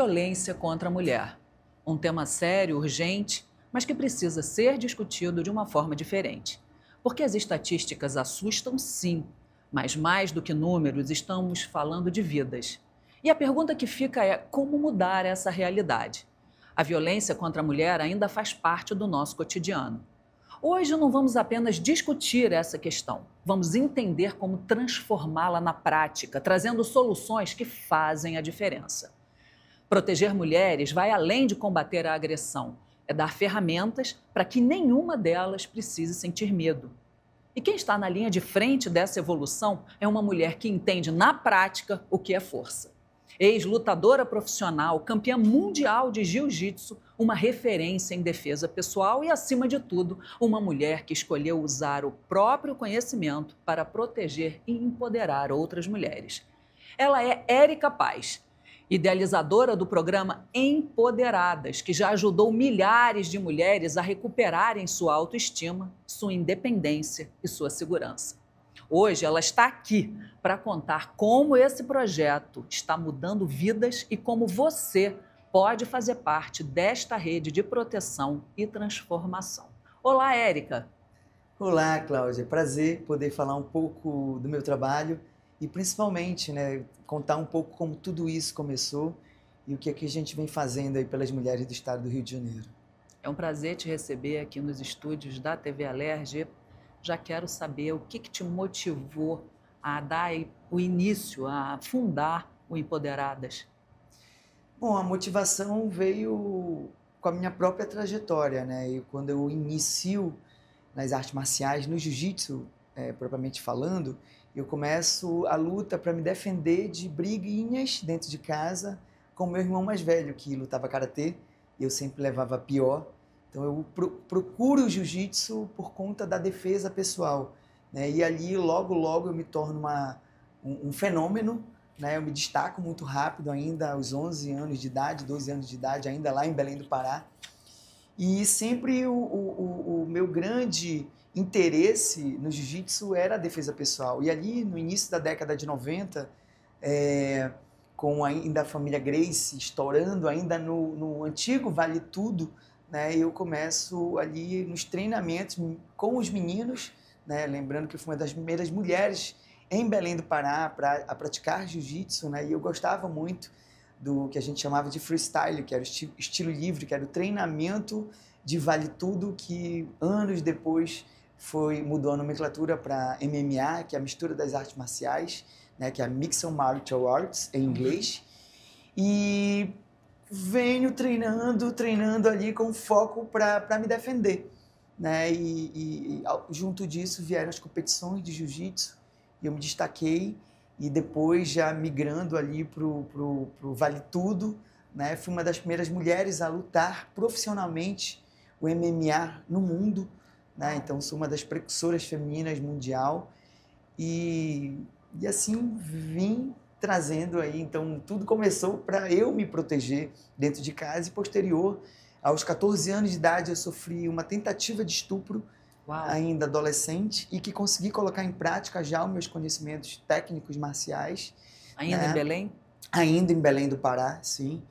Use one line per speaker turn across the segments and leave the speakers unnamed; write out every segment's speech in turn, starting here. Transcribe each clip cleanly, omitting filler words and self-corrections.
violência contra a mulher. Um tema sério, urgente, mas que precisa ser discutido de uma forma diferente. Porque as estatísticas assustam, sim, mas mais do que números, estamos falando de vidas. E a pergunta que fica é como mudar essa realidade? A violência contra a mulher ainda faz parte do nosso cotidiano. Hoje não vamos apenas discutir essa questão, vamos entender como transformá-la na prática, trazendo soluções que fazem a diferença. Proteger mulheres vai além de combater a agressão, é dar ferramentas para que nenhuma delas precise sentir medo. E quem está na linha de frente dessa evolução é uma mulher que entende na prática o que é força. Ex-lutadora profissional, campeã mundial de jiu-jitsu, uma referência em defesa pessoal e, acima de tudo, uma mulher que escolheu usar o próprio conhecimento para proteger e empoderar outras mulheres. Ela é Érica Paz, idealizadora do programa Empoderadas, que já ajudou milhares de mulheres a recuperarem sua autoestima, sua independência e sua segurança. Hoje ela está aqui para contar como esse projeto está mudando vidas e como você pode fazer parte desta rede de proteção e transformação. Olá, Érica.
Olá, Cláudia. Prazer poder falar um pouco do meu trabalho e principalmente, contar um pouco como tudo isso começou e o que é que a gente vem fazendo aí pelas mulheres do estado do Rio de Janeiro.
É um prazer te receber aqui nos estúdios da TV Alerj. Já quero saber o que te motivou a dar o início, a fundar o Empoderadas.
Bom, a motivação veio com a minha própria trajetória, E quando eu inicio nas artes marciais, no jiu-jitsu, propriamente falando, eu começo a luta para me defender de briguinhas dentro de casa com meu irmão mais velho, que lutava karatê, e eu sempre levava pior. Então eu procuro o jiu-jitsu por conta da defesa pessoal, E ali logo eu me torno um fenômeno, Eu me destaco muito rápido ainda aos 11 anos de idade, 12 anos de idade, ainda lá em Belém do Pará. E sempre o meu grande interesse no jiu-jitsu era a defesa pessoal. E ali no início da década de 90, com ainda a família Gracie estourando, ainda no antigo Vale Tudo, eu começo ali nos treinamentos com os meninos, lembrando que eu fui uma das primeiras mulheres em Belém do Pará a praticar jiu-jitsu, e eu gostava muito do que a gente chamava de freestyle, que era o estilo livre, que era o treinamento de Vale Tudo, que anos depois mudou a nomenclatura para MMA, que é a mistura das artes marciais, que é a Mixed Martial Arts em inglês. E venho treinando ali com foco para me defender, E junto disso vieram as competições de jiu-jitsu, e eu me destaquei, e depois já migrando ali pro Vale Tudo, fui uma das primeiras mulheres a lutar profissionalmente o MMA no mundo, Então sou uma das precursoras femininas mundial, e assim vim trazendo aí, então tudo começou para eu me proteger dentro de casa, e posterior, aos 14 anos de idade, eu sofri uma tentativa de estupro, ainda adolescente, e que consegui colocar em prática já os meus conhecimentos técnicos marciais.
Ainda em Belém?
Ainda em Belém do Pará, sim.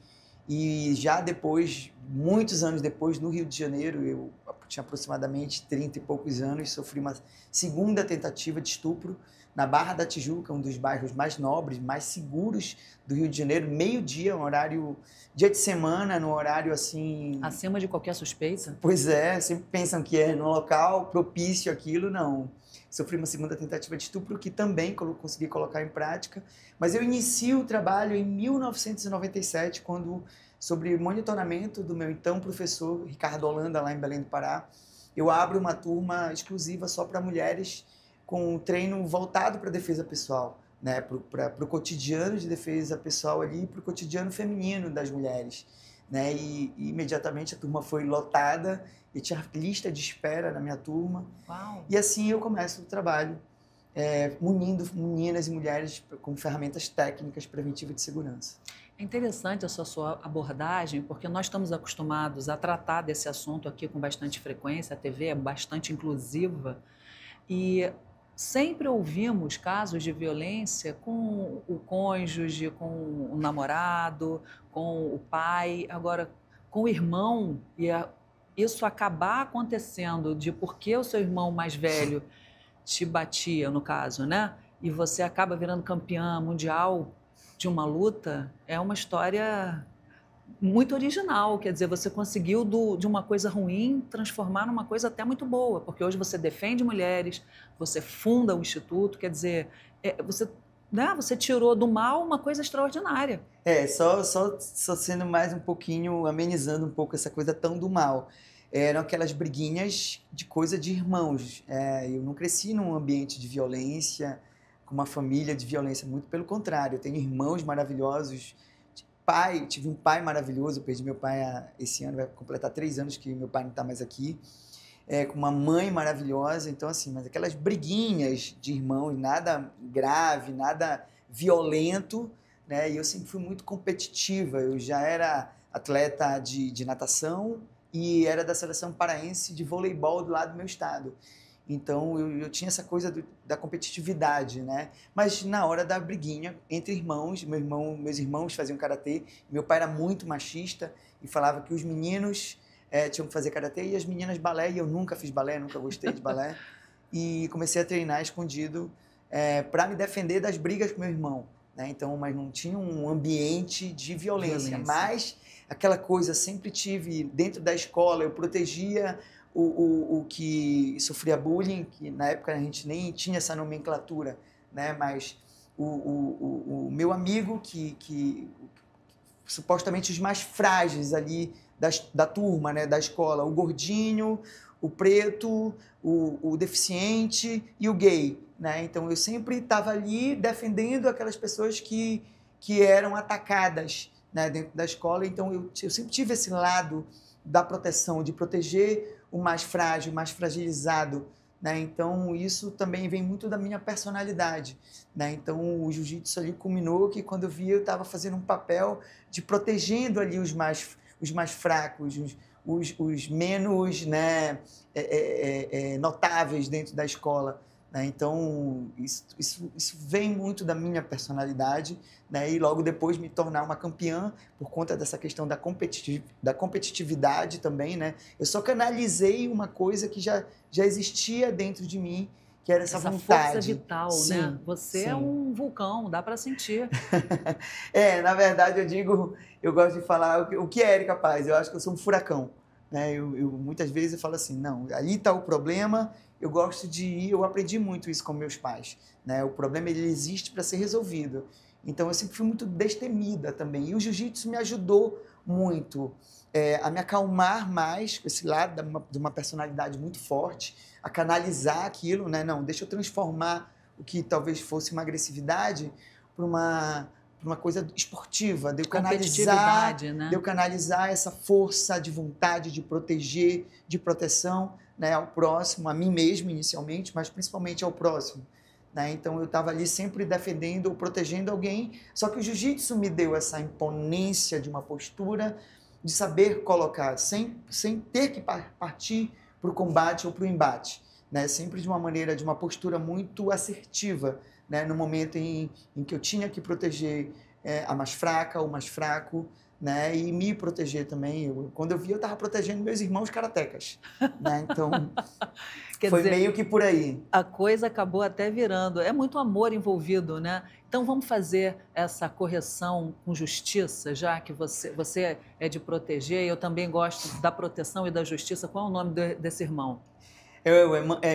E já depois, muitos anos depois, no Rio de Janeiro, eu tinha aproximadamente 30 e poucos anos, sofri uma segunda tentativa de estupro na Barra da Tijuca, um dos bairros mais nobres, mais seguros do Rio de Janeiro, meio-dia, um horário, dia de semana, no horário assim...
Acima de qualquer suspeita?
Pois é, sempre pensam que é num local propício aquilo, não. Sofri uma segunda tentativa de estupro que também consegui colocar em prática, mas eu inicio o trabalho em 1997, quando, sobre monitoramento do meu então professor Ricardo Holanda, lá em Belém do Pará, eu abro uma turma exclusiva só para mulheres, com um treino voltado para a defesa pessoal, para o cotidiano de defesa pessoal ali, para o cotidiano feminino das mulheres, E imediatamente a turma foi lotada, e tinha lista de espera na minha turma.
Uau.
E assim eu começo o trabalho, munindo meninas e mulheres com ferramentas técnicas preventivas de segurança.
É interessante essa sua abordagem, porque nós estamos acostumados a tratar desse assunto aqui com bastante frequência, a TV é bastante inclusiva, e sempre ouvimos casos de violência com o cônjuge, com o namorado, com o pai, agora com o irmão, isso acabar acontecendo de porque o seu irmão mais velho te batia, no caso, né? E você acaba virando campeã mundial de uma luta, é uma história muito original, quer dizer, você conseguiu de uma coisa ruim transformar numa coisa até muito boa, porque hoje você defende mulheres, você funda o instituto, quer dizer, você, né, você tirou do mal uma coisa extraordinária.
Só sendo mais um pouquinho, amenizando um pouco essa coisa tão do mal. Eram aquelas briguinhas de coisa de irmãos. Eu não cresci num ambiente de violência, com uma família de violência, muito pelo contrário. Eu tenho irmãos maravilhosos, tive um pai maravilhoso, eu perdi meu pai esse ano, vai completar 3 anos que meu pai não está mais aqui, com uma mãe maravilhosa, então assim, mas aquelas briguinhas de irmãos, nada grave, nada violento, né? E eu sempre fui muito competitiva, eu já era atleta de natação e era da seleção paraense de voleibol do lado do meu estado. Então eu tinha essa coisa da competitividade, né? Mas na hora da briguinha entre irmãos, meus irmãos faziam karatê, meu pai era muito machista e falava que os meninos tinham que fazer karatê e as meninas balé, e eu nunca fiz balé, nunca gostei de balé. E comecei a treinar escondido para me defender das brigas com meu irmão, né? Então, mas não tinha um ambiente de violência. Mas aquela coisa, sempre tive dentro da escola, eu protegia o que sofria bullying, que na época a gente nem tinha essa nomenclatura, né? Mas o meu amigo, que supostamente os mais frágeis ali da turma, né? Da escola, o gordinho, o preto, o deficiente e o gay, né? Então eu sempre estava ali defendendo aquelas pessoas que eram atacadas, né? Dentro da escola. Então eu sempre tive esse lado da proteção, de proteger o mais frágil, o mais fragilizado, né? Então isso também vem muito da minha personalidade, né? Então o jiu-jitsu ali culminou que quando eu vi eu estava fazendo um papel de protegendo ali os mais fracos, os menos, né, notáveis dentro da escola, né? Então isso vem muito da minha personalidade, né? E logo depois me tornar uma campeã por conta dessa questão da competitividade também, né? Eu só canalizei uma coisa que já existia dentro de mim, que era essa vontade.
Força vital,
sim,
né? Você é um vulcão, dá para sentir.
Na verdade eu gosto de falar o que é Érica Paz, eu acho que eu sou um furacão, né? Muitas vezes eu falo assim, não, ali está o problema, eu gosto de ir, eu aprendi muito isso com meus pais, né? O problema ele existe para ser resolvido. Então eu sempre fui muito destemida também. E o jiu-jitsu me ajudou muito a me acalmar mais com esse lado de uma personalidade muito forte, a canalizar aquilo, né? Não, deixa eu transformar o que talvez fosse uma agressividade para uma coisa esportiva, de eu canalizar,
né?
de eu canalizar essa força de vontade de proteger, de proteção, né, ao próximo, a mim mesmo inicialmente, mas principalmente ao próximo, né? Então eu estava ali sempre defendendo ou protegendo alguém, só que o jiu-jitsu me deu essa imponência de uma postura de saber colocar, sem ter que partir para o combate ou para o embate, né? Sempre de uma maneira, de uma postura muito assertiva, né? No momento em que eu tinha que proteger a mais fraca, o mais fraco, né? E me proteger também. Quando eu vi, eu estava protegendo meus irmãos karatecas, né? Então, foi meio que por aí.
A coisa acabou até virando. É muito amor envolvido, né? Então, vamos fazer essa correção com justiça, já que você é de proteger, eu também gosto da proteção e da justiça. Qual é o nome desse irmão?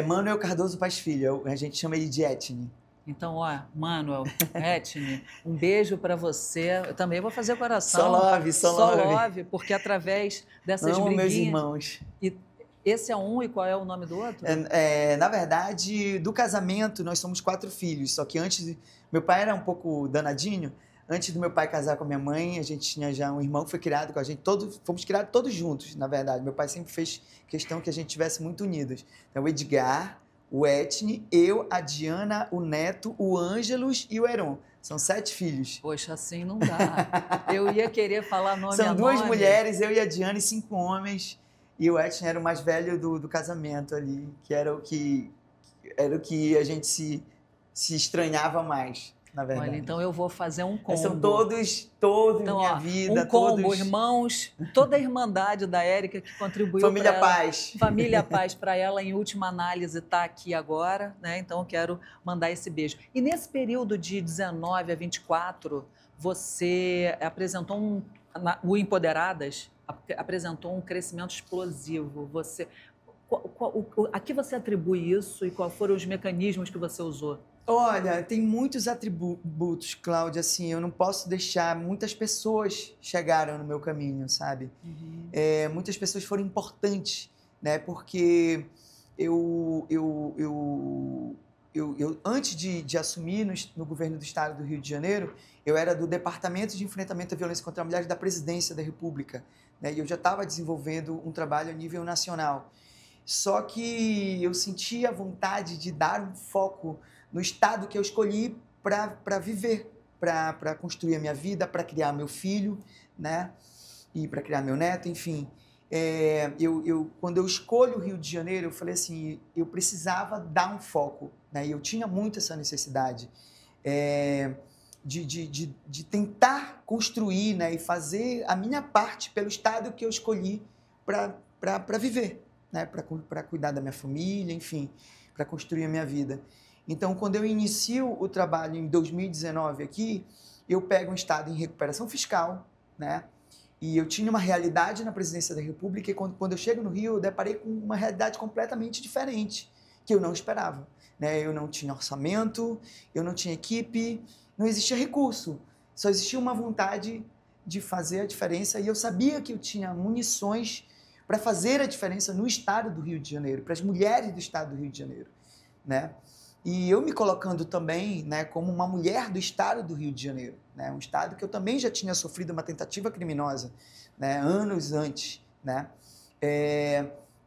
Manuel Cardoso Paz Filho, a gente chama ele de Etni.
Então, ó, Manuel, Etni, um beijo para você. Eu também vou fazer coração.
Só love.
Porque através dessas
briguinhas...
meus
irmãos.
E esse é um e qual é o nome do outro?
Na verdade, do casamento, nós somos 4 filhos. Só que meu pai era um pouco danadinho. Antes do meu pai casar com a minha mãe, a gente tinha já um irmão que foi criado com a gente. Fomos criados todos juntos, na verdade. Meu pai sempre fez questão que a gente estivesse muito unidos. Então, o Edgar, o Etni, eu, a Diana, o Neto, o Ângelos e o Heron. São 7 filhos.
Poxa, assim não dá. Eu ia querer falar nome a nome.
São 2 mulheres, eu e a Diana, e 5 homens. E o Etni era o mais velho do casamento ali, que era o que era o que a gente se estranhava mais, na verdade.
Olha, então eu vou fazer um combo.
São todos
então,
minha vida,
um combo,
todos...
irmãos, toda a irmandade da Érica que contribuiu
Família
para ela.
Paz.
Família Paz, para ela, em última análise, está aqui agora, né? Então eu quero mandar esse beijo. E nesse período de 19 a 24, você apresentou o Empoderadas apresentou um crescimento explosivo. A que você atribui isso e quais foram os mecanismos que você usou?
Olha, tem muitos atributos, Cláudia, assim, eu não posso deixar, muitas pessoas chegaram no meu caminho, sabe?
Uhum.
Muitas pessoas foram importantes, né? Porque eu antes de assumir no governo do estado do Rio de Janeiro, eu era do Departamento de Enfrentamento à Violência contra a Mulher da Presidência da República, né? E eu já estava desenvolvendo um trabalho a nível nacional. Só que eu sentia a vontade de dar um foco no estado que eu escolhi para viver, para construir a minha vida, para criar meu filho, né? E para criar meu neto, enfim. Quando eu escolho o Rio de Janeiro, eu falei assim, eu precisava dar um foco, né? E eu tinha muito essa necessidade de tentar construir, né? E fazer a minha parte pelo estado que eu escolhi para viver, né? Para cuidar da minha família, enfim, para construir a minha vida. Então, quando eu inicio o trabalho em 2019 aqui, eu pego um estado em recuperação fiscal, né? E eu tinha uma realidade na presidência da República e quando eu chego no Rio, eu deparei com uma realidade completamente diferente, que eu não esperava, né? Eu não tinha orçamento, eu não tinha equipe, não existia recurso, só existia uma vontade de fazer a diferença e eu sabia que eu tinha munições para fazer a diferença no estado do Rio de Janeiro, para as mulheres do estado do Rio de Janeiro, né? E eu me colocando também, né, como uma mulher do estado do Rio de Janeiro, né, um estado que eu também já tinha sofrido uma tentativa criminosa, né, anos antes, né?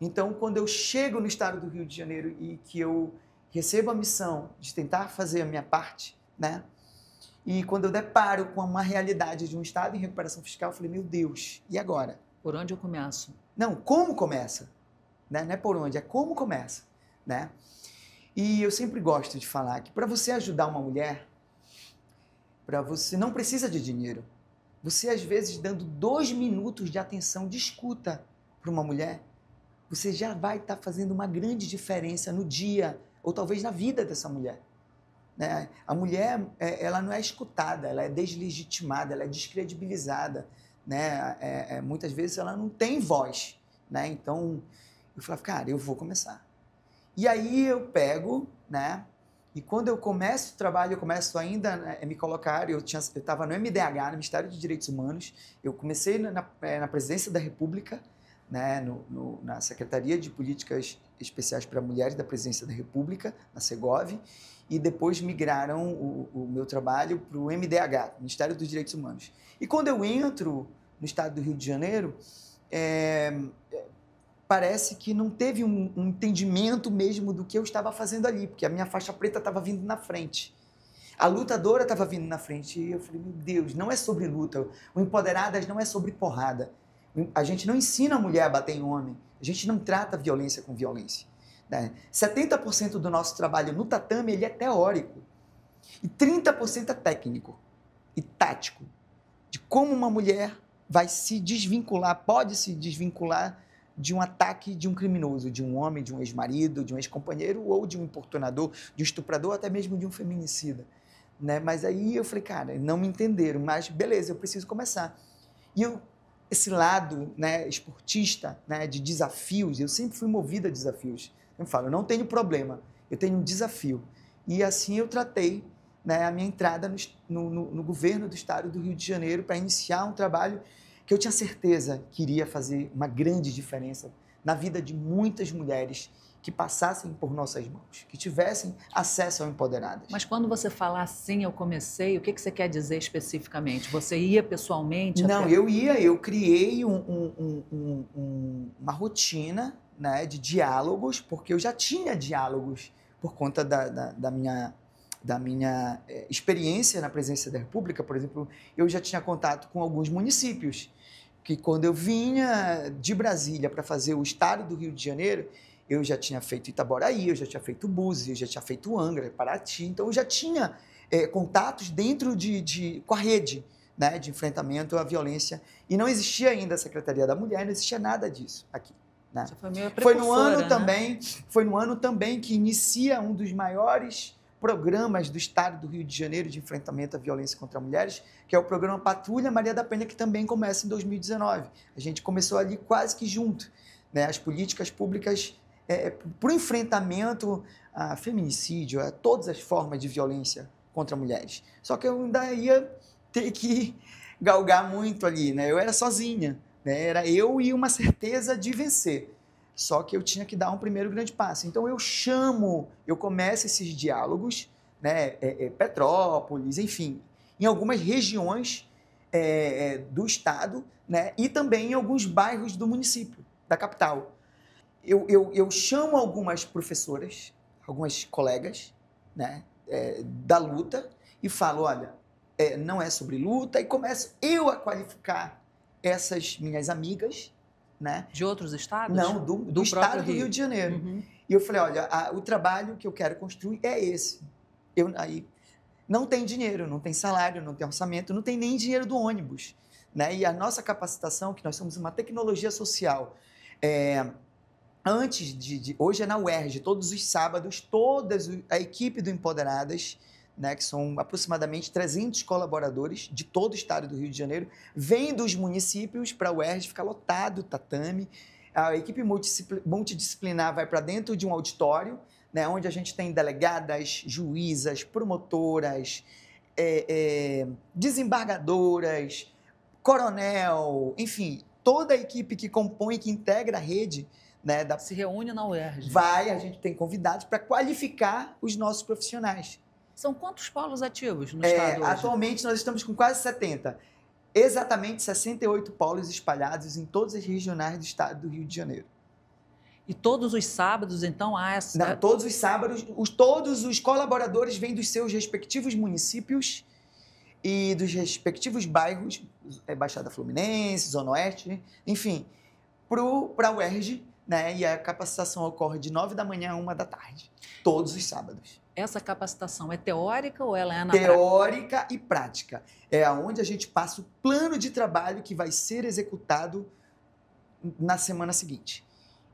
Então, quando eu chego no estado do Rio de Janeiro e que eu recebo a missão de tentar fazer a minha parte, né? E quando eu deparo com uma realidade de um estado em recuperação fiscal, eu falei, meu Deus, e agora?
Por onde eu começo?
Não, como começa? Né? Não é por onde, é como começa, né? E eu sempre gosto de falar que para você ajudar uma mulher, você não precisa de dinheiro. Você, às vezes, dando 2 minutos de atenção, de escuta para uma mulher, você já vai estar fazendo uma grande diferença no dia, ou talvez na vida dessa mulher. Né? A mulher, ela não é escutada, ela é deslegitimada, ela é descredibilizada. Né? Muitas vezes ela não tem voz. Né? Então, eu falava, cara, eu vou começar. E aí eu pego, né? E quando eu começo o trabalho, eu começo ainda a me colocar, eu estava no MDH, no Ministério de Direitos Humanos, eu comecei na Presidência da República, né? Na Secretaria de Políticas Especiais para Mulheres da Presidência da República, na Segov, e depois migraram o meu trabalho para o MDH, Ministério dos Direitos Humanos. E quando eu entro no estado do Rio de Janeiro, parece que não teve um entendimento mesmo do que eu estava fazendo ali, porque a minha faixa preta estava vindo na frente. A lutadora estava vindo na frente e eu falei, meu Deus, não é sobre luta. O Empoderadas não é sobre porrada. A gente não ensina a mulher a bater em homem. A gente não trata a violência com violência. Né? 70% do nosso trabalho no tatame ele é teórico. E 30% é técnico e tático. De como uma mulher vai se desvincular, pode se desvincular de um ataque de um criminoso, de um homem, de um ex-marido, de um ex-companheiro ou de um importunador, de um estuprador, até mesmo de um feminicida. Né? Mas aí eu falei, cara, não me entenderam, mas beleza, eu preciso começar. E esse lado, né, esportista, né, de desafios, eu sempre fui movido a desafios. Eu falo, eu não tenho problema, eu tenho um desafio. E assim eu tratei, né, a minha entrada no governo do estado do Rio de Janeiro para iniciar um trabalho que eu tinha certeza que iria fazer uma grande diferença na vida de muitas mulheres que passassem por nossas mãos, que tivessem acesso ao Empoderadas.
Mas quando você fala assim, eu comecei, o que você quer dizer especificamente? Você ia pessoalmente?
Não, eu criei uma rotina, né, de diálogos, porque eu já tinha diálogos por conta da minha experiência na Presidência da República. Por exemplo, eu já tinha contato com alguns municípios, que quando eu vinha de Brasília para fazer o estado do Rio de Janeiro, eu já tinha feito Itaboraí, eu já tinha feito Búzios, eu já tinha feito Angra, Paraty, então eu já tinha contatos dentro com a rede, né, de enfrentamento à violência, e não existia ainda a Secretaria da Mulher, não existia nada disso aqui. Né?
Você foi meio
Foi no ano
né?
também, foi no ano também que inicia um dos maiores programas do Estado do Rio de Janeiro de enfrentamento à violência contra mulheres, que é o programa Patrulha Maria da Penha, que também começa em 2019. A gente começou ali quase que junto, né? As políticas públicas para o enfrentamento a feminicídio, a todas as formas de violência contra mulheres. Só que eu ainda ia ter que galgar muito ali, né? Eu era sozinha, né? Era eu e uma certeza de vencer. Só que eu tinha que dar um primeiro grande passo. Então eu começo esses diálogos, né? Petrópolis, enfim, em algumas regiões do estado, né? E também em alguns bairros do município, da capital. Eu chamo algumas professoras, algumas colegas, né? Da luta e falo, olha, não é sobre luta, e começo eu a qualificar essas minhas amigas, né?
De outros estados?
Não, do estado do Rio de Janeiro.
Uhum.
E eu falei, olha, o trabalho que eu quero construir é esse. Aí não tem dinheiro, não tem salário, não tem orçamento, não tem nem dinheiro do ônibus, né? E a nossa capacitação, que nós somos uma tecnologia social, hoje é na UERJ, todos os sábados, a equipe do Empoderadas, né, que são aproximadamente 300 colaboradores de todo o estado do Rio de Janeiro, vem dos municípios para a UERJ, fica lotado o tatame. A equipe multidisciplinar vai para dentro de um auditório, né, onde a gente tem delegadas, juízas, promotoras, desembargadoras, coronel, enfim, toda a equipe que compõe, que integra a rede, né,
se reúne na UERJ.
A gente tem convidados para qualificar os nossos profissionais.
São quantos polos ativos no estado hoje?
Atualmente nós estamos com quase 70. Exatamente 68 polos espalhados em todas as regionais do estado do Rio de Janeiro.
E todos os sábados, então, há essa...
Não, todos os sábados, todos os colaboradores vêm dos seus respectivos municípios e dos respectivos bairros, Baixada Fluminense, Zona Oeste, enfim, para a UERJ, né? E a capacitação ocorre de 9 da manhã a 1 da tarde, todos os sábados.
Essa capacitação é teórica ou ela é na prática?
Teórica e prática. É onde a gente passa o plano de trabalho que vai ser executado na semana seguinte.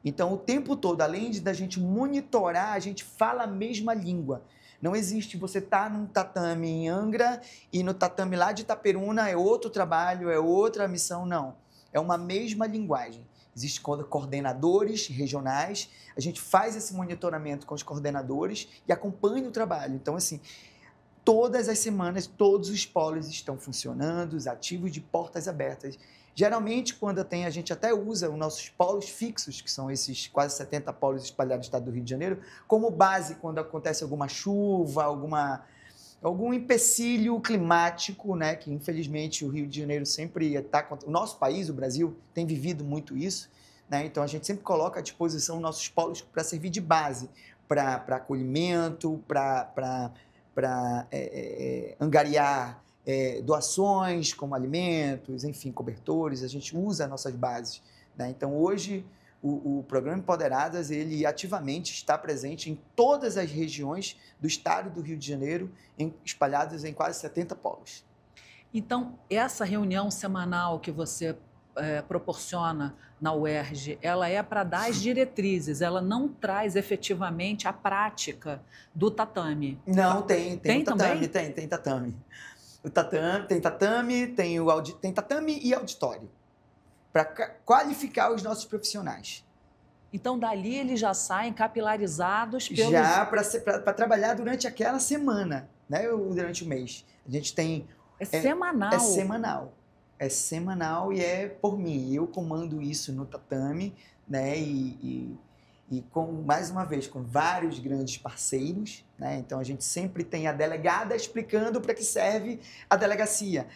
Então, o tempo todo, além da gente monitorar, a gente fala a mesma língua. Não existe você estar num tatame em Angra e no tatame lá de Itaperuna é outro trabalho, é outra missão, não. É uma mesma linguagem. Existem coordenadores regionais, a gente faz esse monitoramento com os coordenadores e acompanha o trabalho. Então, assim, todas as semanas, todos os polos estão funcionando, os ativos de portas abertas. Geralmente, quando a gente até usa os nossos polos fixos, que são esses quase 70 polos espalhados no estado do Rio de Janeiro, como base quando acontece alguma chuva, algum empecilho climático, né, que infelizmente o Rio de Janeiro sempre está... O nosso país, o Brasil, tem vivido muito isso, né? Então a gente sempre coloca à disposição nossos polos para servir de base para acolhimento, para angariar doações como alimentos, enfim, cobertores, a gente usa nossas bases, né? Então hoje o programa Empoderadas, ele ativamente está presente em todas as regiões do estado do Rio de Janeiro, espalhadas em quase 70 polos.
Então, essa reunião semanal que você proporciona na UERJ, ela é para dar as diretrizes, ela não traz efetivamente a prática do tatame.
Não, tem tatame,
também?
Tem tatame. Tem tatame e auditório, para qualificar os nossos profissionais.
Então, dali eles já saem capilarizados pelos...
Já para trabalhar durante aquela semana, né? Durante o mês. A gente tem...
semanal?
É semanal. É semanal e é por mim. Eu comando isso no tatame, né? E mais uma vez, com vários grandes parceiros, né? Então a gente sempre tem a delegada explicando para que serve a delegacia.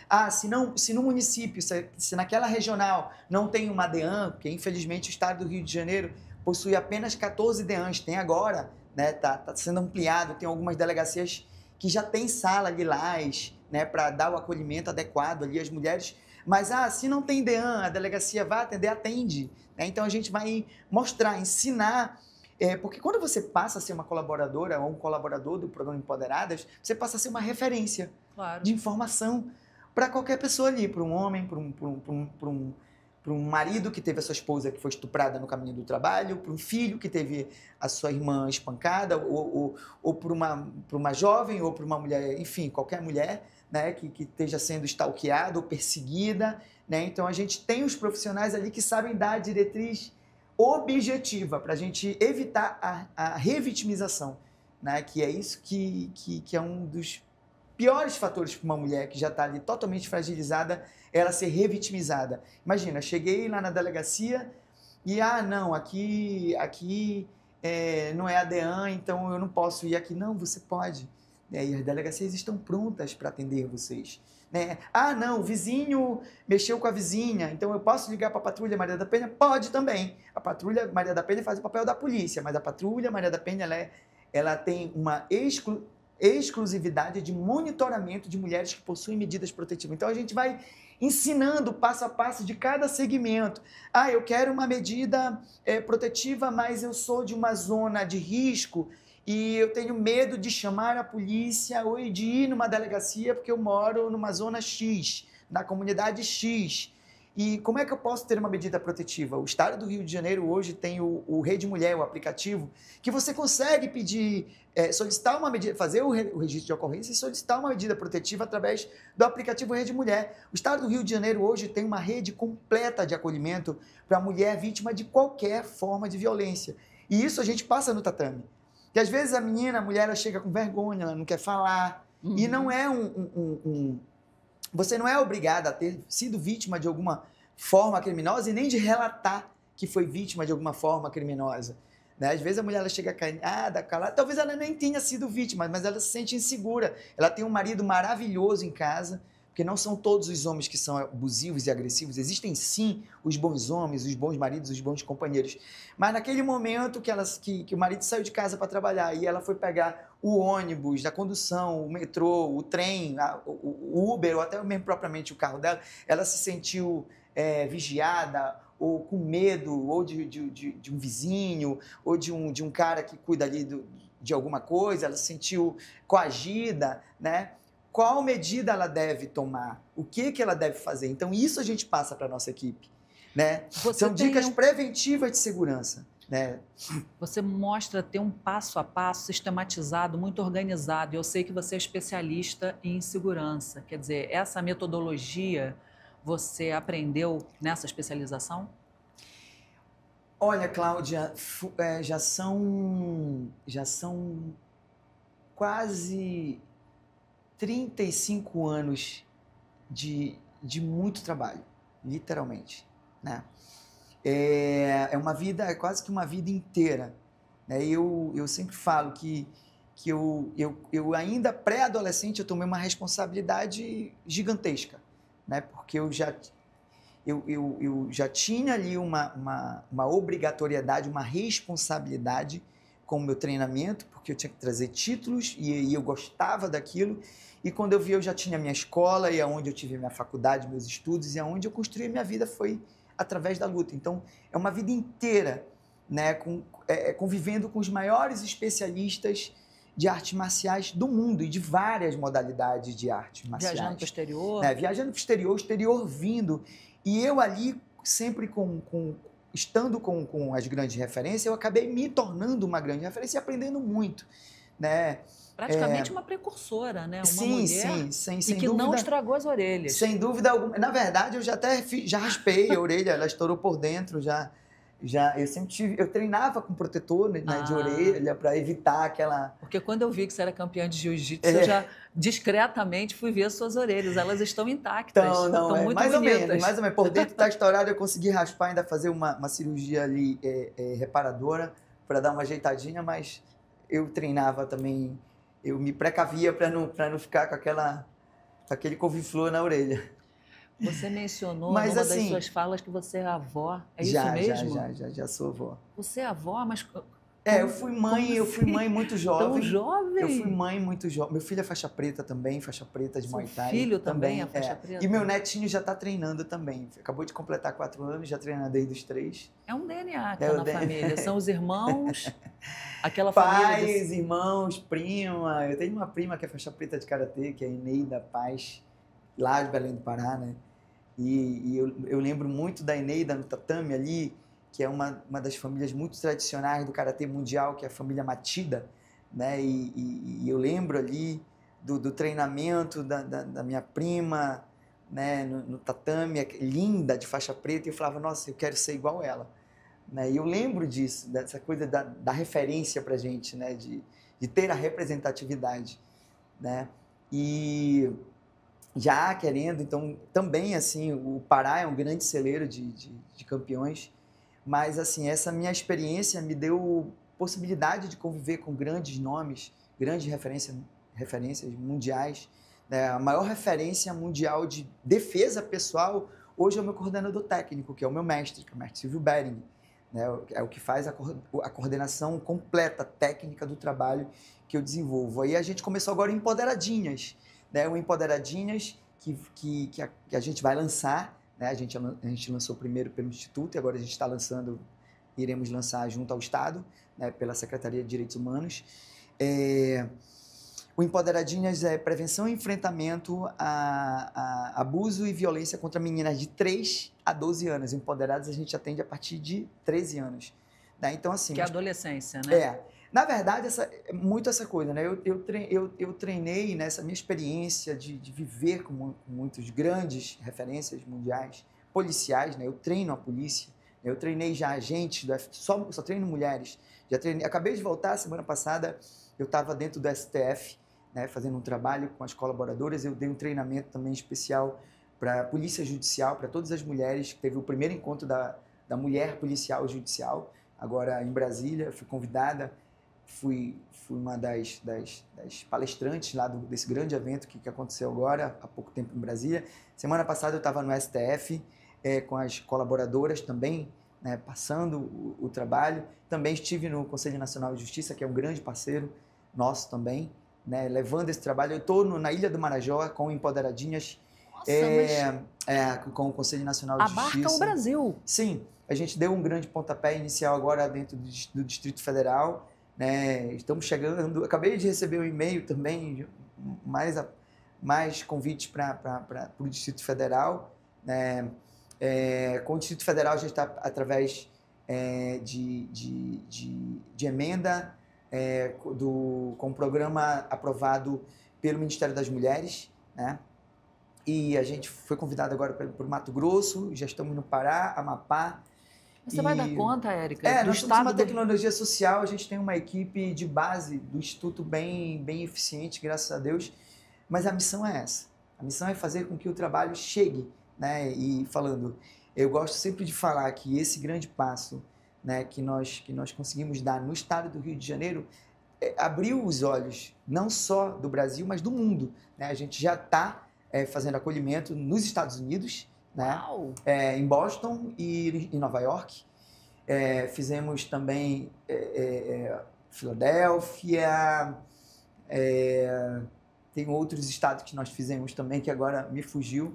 Se no município, se naquela regional não tem uma DEAN, porque infelizmente o estado do Rio de Janeiro possui apenas 14 DEANs, tem agora, né? Tá sendo ampliado, tem algumas delegacias que já tem sala lilás, né? Para dar o acolhimento adequado ali às mulheres. Mas, se não tem DEAN, a delegacia vai atender, atende. Né? Então, a gente vai mostrar, ensinar Porque quando você passa a ser uma colaboradora ou um colaborador do programa Empoderadas, você passa a ser uma referência
Claro.
de informação para qualquer pessoa ali, para um homem, para um marido que teve a sua esposa que foi estuprada no caminho do trabalho, para um filho que teve a sua irmã espancada, ou para uma jovem, ou para uma mulher, enfim, qualquer mulher, né, que esteja sendo stalkeada ou perseguida, né? Então a gente tem os profissionais ali que sabem dar a diretriz objetiva para a gente evitar a revitimização, né? Que é isso que é um dos piores fatores para uma mulher que já está ali totalmente fragilizada, ela ser revitimizada. Imagina, cheguei lá na delegacia e, não, aqui não é a DEAN, então eu não posso ir aqui. Não, você pode. E as delegacias estão prontas para atender vocês. Né? Não, o vizinho mexeu com a vizinha, então eu posso ligar para a Patrulha Maria da Penha? Pode também. A Patrulha Maria da Penha faz o papel da polícia, mas a Patrulha Maria da Penha ela tem uma exclusividade de monitoramento de mulheres que possuem medidas protetivas. Então a gente vai ensinando passo a passo de cada segmento. Eu quero uma medida protetiva, mas eu sou de uma zona de risco e eu tenho medo de chamar a polícia ou de ir numa delegacia porque eu moro numa zona X, na comunidade X. E como é que eu posso ter uma medida protetiva? O Estado do Rio de Janeiro hoje tem o Rede Mulher, o aplicativo, que você consegue pedir, solicitar uma medida, fazer o registro de ocorrência e solicitar uma medida protetiva através do aplicativo Rede Mulher. O Estado do Rio de Janeiro hoje tem uma rede completa de acolhimento para a mulher vítima de qualquer forma de violência. E isso a gente passa no tatame. E às vezes a mulher, ela chega com vergonha, ela não quer falar. Uhum. E não é você não é obrigada a ter sido vítima de alguma forma criminosa e nem de relatar que foi vítima de alguma forma criminosa. Né? Às vezes a mulher ela chega calada, talvez ela nem tenha sido vítima, mas ela se sente insegura. Ela tem um marido maravilhoso em casa, porque não são todos os homens que são abusivos e agressivos. Existem sim os bons homens, os bons maridos, os bons companheiros. Mas naquele momento que o marido saiu de casa para trabalhar e ela foi pegar o ônibus, da condução, o metrô, o trem, o Uber, ou até mesmo propriamente o carro dela, ela se sentiu vigiada, ou com medo, ou de um vizinho, ou de um cara que cuida ali de alguma coisa, ela se sentiu coagida, né? Qual medida ela deve tomar? O que ela deve fazer? Então, isso a gente passa para a nossa equipe. Né? São dicas preventivas de segurança. Né?
Você mostra ter um passo a passo sistematizado, muito organizado. Eu sei que você é especialista em segurança. Quer dizer, essa metodologia você aprendeu nessa especialização?
Olha, Cláudia, já são quase 35 anos de muito trabalho, literalmente. Né? É uma vida, é quase que uma vida inteira. Né? Eu sempre falo que eu ainda pré-adolescente eu tomei uma responsabilidade gigantesca, né? Porque eu já tinha ali uma obrigatoriedade, uma responsabilidade com o meu treinamento, porque eu tinha que trazer títulos e eu gostava daquilo. E quando eu vi, eu já tinha minha escola, e aonde eu tive minha faculdade, meus estudos, e aonde eu construí minha vida foi através da luta. Então, é uma vida inteira, né, convivendo com os maiores especialistas de artes marciais do mundo e de várias modalidades de artes marciais.
Viajando para o exterior?
Né, viajando para o exterior vindo. E eu ali, sempre estando com as grandes referências, eu acabei me tornando uma grande referência e aprendendo muito. Né?
Praticamente uma precursora, né? Uma mulher
sem
que
dúvida,
não estragou as orelhas.
Sem dúvida alguma. Na verdade, eu já raspei a orelha, ela estourou por dentro, eu treinava com protetor, né, de orelha para evitar aquela...
Porque quando eu vi que você era campeã de jiu-jitsu, eu já discretamente fui ver as suas orelhas, elas estão intactas, estão muito
mais
bonitas.
Mais ou menos, por dentro está estourado, eu consegui raspar, ainda fazer uma cirurgia ali reparadora para dar uma ajeitadinha, mas eu treinava também, eu me precavia para não ficar com aquele couve-flor na orelha.
Você mencionou numa das suas falas que você é avó, é isso mesmo?
Já sou avó.
Você é avó, mas
Eu fui mãe muito jovem.
Tão jovem?
Eu fui mãe muito jovem. Meu filho é faixa preta também, faixa preta de Muay Thai.
Seu filho também é faixa preta?
E meu netinho já está treinando também. Acabou de completar 4 anos, já treina desde os 3.
É um DNA que tá na família. São os irmãos, aquela família...
Pais, irmãos, prima. Eu tenho uma prima que é faixa preta de Karatê, que é a Eneida Paz, lá de Belém do Pará, né? E eu lembro muito da Eneida no tatame ali, que é uma das famílias muito tradicionais do Karatê mundial, que é a família Matida, né? E eu lembro ali do treinamento da minha prima, né? No tatame, linda, de faixa preta, e eu falava, nossa, eu quero ser igual ela. Né? E eu lembro disso, dessa coisa da referência pra gente, né? De ter a representatividade, né? E já querendo, então, também, assim, o Pará é um grande celeiro de campeões, mas, assim, essa minha experiência me deu possibilidade de conviver com grandes nomes, grandes referências mundiais, né? A maior referência mundial de defesa pessoal hoje é o meu coordenador técnico, que é o meu mestre, que é o mestre Silvio Bering, né? É o que faz a coordenação completa técnica do trabalho que eu desenvolvo. Aí a gente começou agora o Empoderadinhas, né? O Empoderadinhas que a gente vai lançar, né? A gente lançou primeiro pelo Instituto e agora a gente está lançando, iremos lançar junto ao Estado, né? Pela Secretaria de Direitos Humanos. O Empoderadinhas é prevenção e enfrentamento a abuso e violência contra meninas de 3 a 12 anos. Empoderadas a gente atende a partir de 13 anos. Né? Então, assim,
que é a adolescência, né?
Na verdade, muito essa coisa, né? Eu treinei nessa minha experiência de viver com muitos grandes referências mundiais, policiais, né? Eu treino a polícia, eu treinei já agentes, só treino mulheres. Já treinei, acabei de voltar, semana passada, eu estava dentro do STF, né, fazendo um trabalho com as colaboradoras, eu dei um treinamento também especial para a Polícia Judicial, para todas as mulheres, teve o primeiro encontro da mulher policial judicial, agora em Brasília, fui convidada, fui uma das palestrantes lá desse grande evento que aconteceu agora, há pouco tempo em Brasília. Semana passada eu estava no STF, com as colaboradoras também, né, passando o trabalho. Também estive no Conselho Nacional de Justiça, que é um grande parceiro nosso também, né, levando esse trabalho. Eu estou na Ilha do Marajó com o Empoderadinhas, com o Conselho Nacional de Justiça.
Abarca o Brasil.
Sim, a gente deu um grande pontapé inicial agora dentro do Distrito Federal, né? Estamos chegando, acabei de receber um e-mail também, mais convites para o Distrito Federal, né? Com o Distrito Federal a gente está através de emenda, com um programa aprovado pelo Ministério das Mulheres, né? E a gente foi convidado agora para o Mato Grosso, já estamos no Pará, Amapá.
Você vai dar conta, Érica?
Nós temos uma tecnologia social, a gente tem uma equipe de base do Instituto bem eficiente, graças a Deus, mas a missão é essa. A missão é fazer com que o trabalho chegue, né? E falando, eu gosto sempre de falar que esse grande passo, né, que nós conseguimos dar no estado do Rio de Janeiro abriu os olhos não só do Brasil, mas do mundo, né? A gente já está fazendo acolhimento nos Estados Unidos, né? Em Boston e em Nova York. Fizemos também Filadélfia, tem outros estados que nós fizemos também, que agora me fugiu.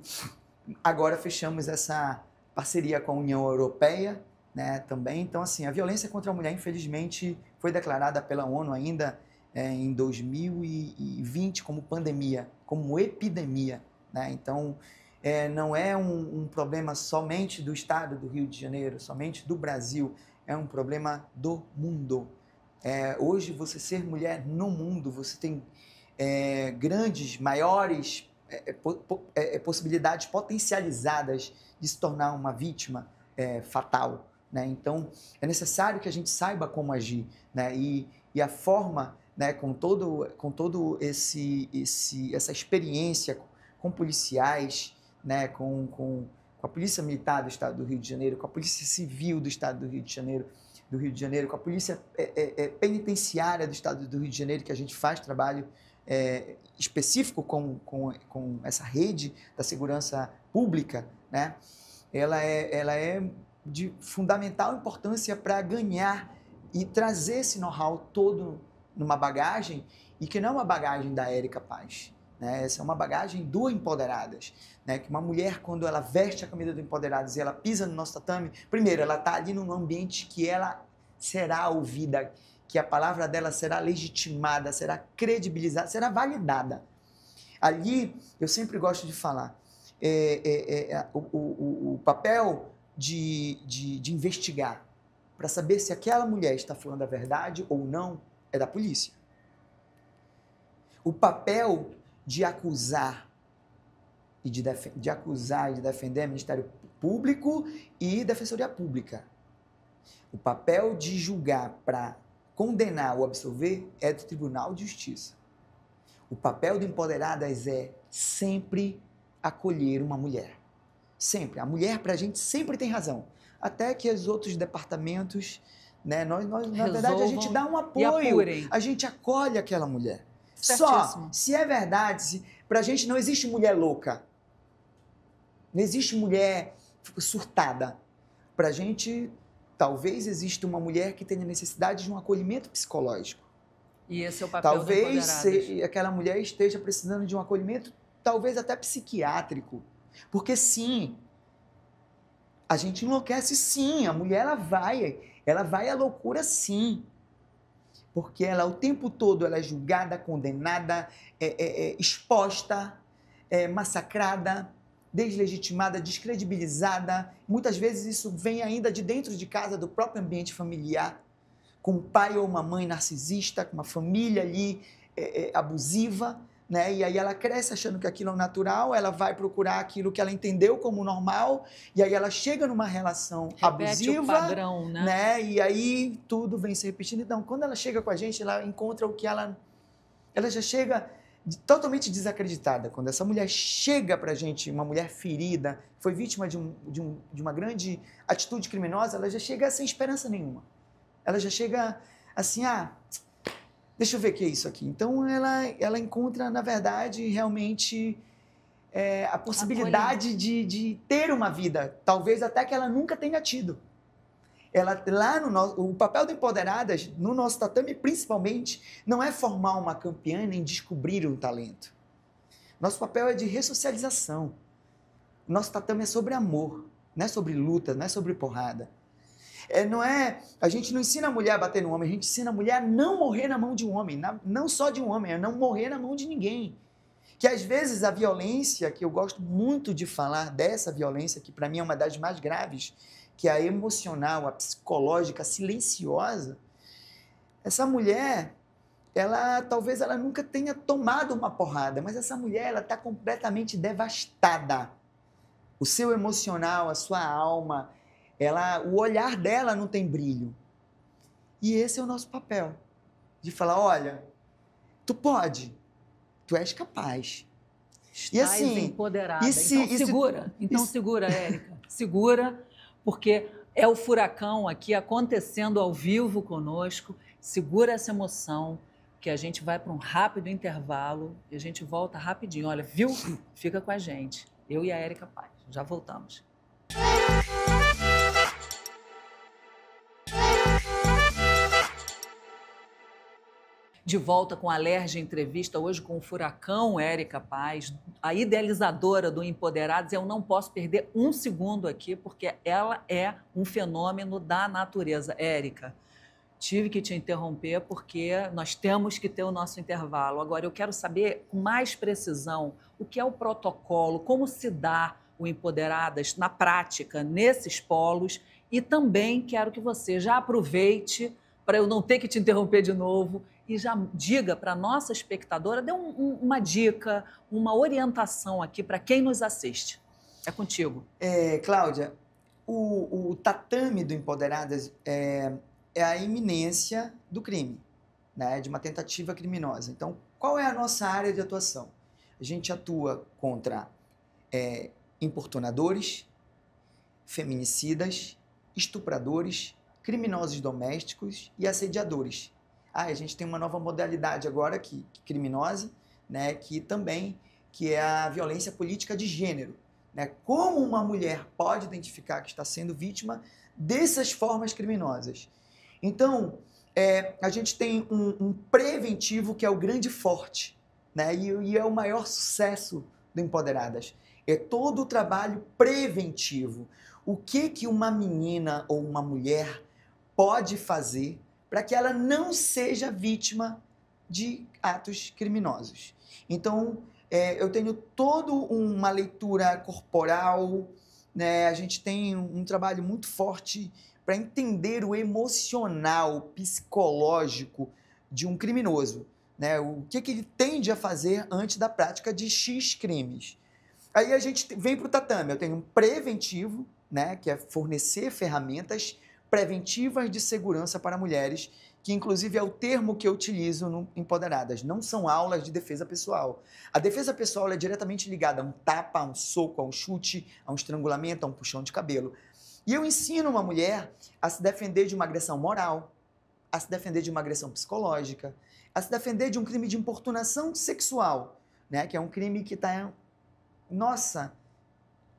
Agora fechamos essa parceria com a União Europeia, né, também. Então, assim, a violência contra a mulher, infelizmente, foi declarada pela ONU ainda em 2020 como pandemia, como epidemia, né? Então, não é um problema somente do estado do Rio de Janeiro, somente do Brasil, é um problema do mundo. Hoje, você ser mulher no mundo, você tem grandes, maiores possibilidades potencializadas de se tornar uma vítima fatal, né? Então, é necessário que a gente saiba como agir, né? E a forma, né, com todo essa experiência com policiais, né, com a Polícia Militar do Estado do Rio de Janeiro, com a Polícia Civil do Estado do Rio de Janeiro, com a Polícia Penitenciária do Estado do Rio de Janeiro, que a gente faz trabalho específico com essa rede da segurança pública, né? Ela é de fundamental importância para ganhar e trazer esse know-how todo numa bagagem, e que não é uma bagagem da Érica Paz, né? Essa é uma bagagem do Empoderadas, né? Que uma mulher, quando ela veste a camisa do Empoderadas e ela pisa no nosso tatame, primeiro, ela está ali num ambiente que ela será ouvida, que a palavra dela será legitimada, será credibilizada, será validada. Ali, eu sempre gosto de falar, o papel de investigar, para saber se aquela mulher está falando a verdade ou não, é da polícia. O papel de acusar e de defender é Ministério Público e Defensoria Pública. O papel de julgar para condenar ou absolver é do Tribunal de Justiça. O papel do Empoderadas é sempre acolher uma mulher. Sempre. A mulher, para a gente, sempre tem razão. Até que os outros departamentos, né, nós na verdade, a gente dá um apoio. A gente acolhe aquela mulher.
Certíssimo.
Só, se é verdade, para a gente não existe mulher louca. Não existe mulher surtada. Para a gente, talvez exista uma mulher que tenha necessidade de um acolhimento psicológico.
E esse é o papel do Empoderadas.
Talvez aquela mulher esteja precisando de um acolhimento, talvez até psiquiátrico. Porque sim, a gente enlouquece sim, a mulher ela vai à loucura sim. Porque ela o tempo todo ela é julgada, condenada, exposta, massacrada, deslegitimada, descredibilizada. Muitas vezes isso vem ainda de dentro de casa, do próprio ambiente familiar, com um pai ou uma mãe narcisista, com uma família ali abusiva, né? E aí ela cresce achando que aquilo é natural, ela vai procurar aquilo que ela entendeu como normal, e aí ela chega numa relação abusiva,
o padrão, né?
E aí tudo vem se repetindo. Então, quando ela chega com a gente, ela encontra o que ela já chega totalmente desacreditada. Quando essa mulher chega pra gente, uma mulher ferida, foi vítima de uma grande atitude criminosa, ela já chega sem esperança nenhuma. Ela já chega assim, deixa eu ver o que é isso aqui. Então, ela encontra, na verdade, realmente a possibilidade de ter uma vida, talvez até que ela nunca tenha tido. O papel do Empoderadas, no nosso tatame, principalmente, não é formar uma campeã nem descobrir um talento. Nosso papel é de ressocialização. Nosso tatame é sobre amor, não é sobre luta, não é sobre porrada. A gente não ensina a mulher a bater no homem, a gente ensina a mulher a não morrer na mão de um homem, não só de um homem, a não morrer na mão de ninguém. Que às vezes a violência, que eu gosto muito de falar dessa violência, que para mim é uma das mais graves, que é a emocional, a psicológica, a silenciosa, essa mulher, talvez ela nunca tenha tomado uma porrada, mas essa mulher, ela está completamente devastada. O seu emocional, a sua alma, o olhar dela não tem brilho. E esse é o nosso papel, de falar, olha, tu pode, tu és capaz.
E assim, empoderada. Então segura, Érica, segura, porque é o furacão aqui acontecendo ao vivo conosco. Segura essa emoção, que a gente vai para um rápido intervalo e a gente volta rapidinho. Olha, viu? Fica com a gente. Eu e a Érica Paz. Já voltamos. De volta com a Alerj Entrevista, hoje com o furacão Érica Paz, a idealizadora do Empoderados. Eu não posso perder um segundo aqui, porque ela é um fenômeno da natureza. Érica, tive que te interromper, porque nós temos que ter o nosso intervalo. Agora, eu quero saber com mais precisão o que é o protocolo, como se dá o Empoderadas na prática, nesses polos, e também quero que você já aproveite, para eu não ter que te interromper de novo, e já diga para a nossa espectadora, dê uma dica, uma orientação aqui para quem nos assiste. É contigo.
Cláudia, o tatame do Empoderadas é a iminência do crime, né, de uma tentativa criminosa. Então, qual é a nossa área de atuação? A gente atua contra importunadores, feminicidas, estupradores, criminosos domésticos e assediadores. A gente tem uma nova modalidade agora criminosa, né, que é a violência política de gênero, né? Como uma mulher pode identificar que está sendo vítima dessas formas criminosas? Então, a gente tem um preventivo que é o grande forte, né? E é o maior sucesso do Empoderadas. É todo o trabalho preventivo. O que uma menina ou uma mulher pode fazer para que ela não seja vítima de atos criminosos. Então, eu tenho toda uma leitura corporal, né? A gente tem um trabalho muito forte para entender o emocional, psicológico de um criminoso, né? O que ele tende a fazer antes da prática de X crimes. Aí a gente vem para o tatame. Eu tenho um preventivo, né? Que é fornecer ferramentas preventivas de segurança para mulheres, que inclusive é o termo que eu utilizo no Empoderadas. Não são aulas de defesa pessoal. A defesa pessoal é diretamente ligada a um tapa, a um soco, a um chute, a um estrangulamento, a um puxão de cabelo. E eu ensino uma mulher a se defender de uma agressão moral, a se defender de uma agressão psicológica, a se defender de um crime de importunação sexual, né? Que é um crime que está,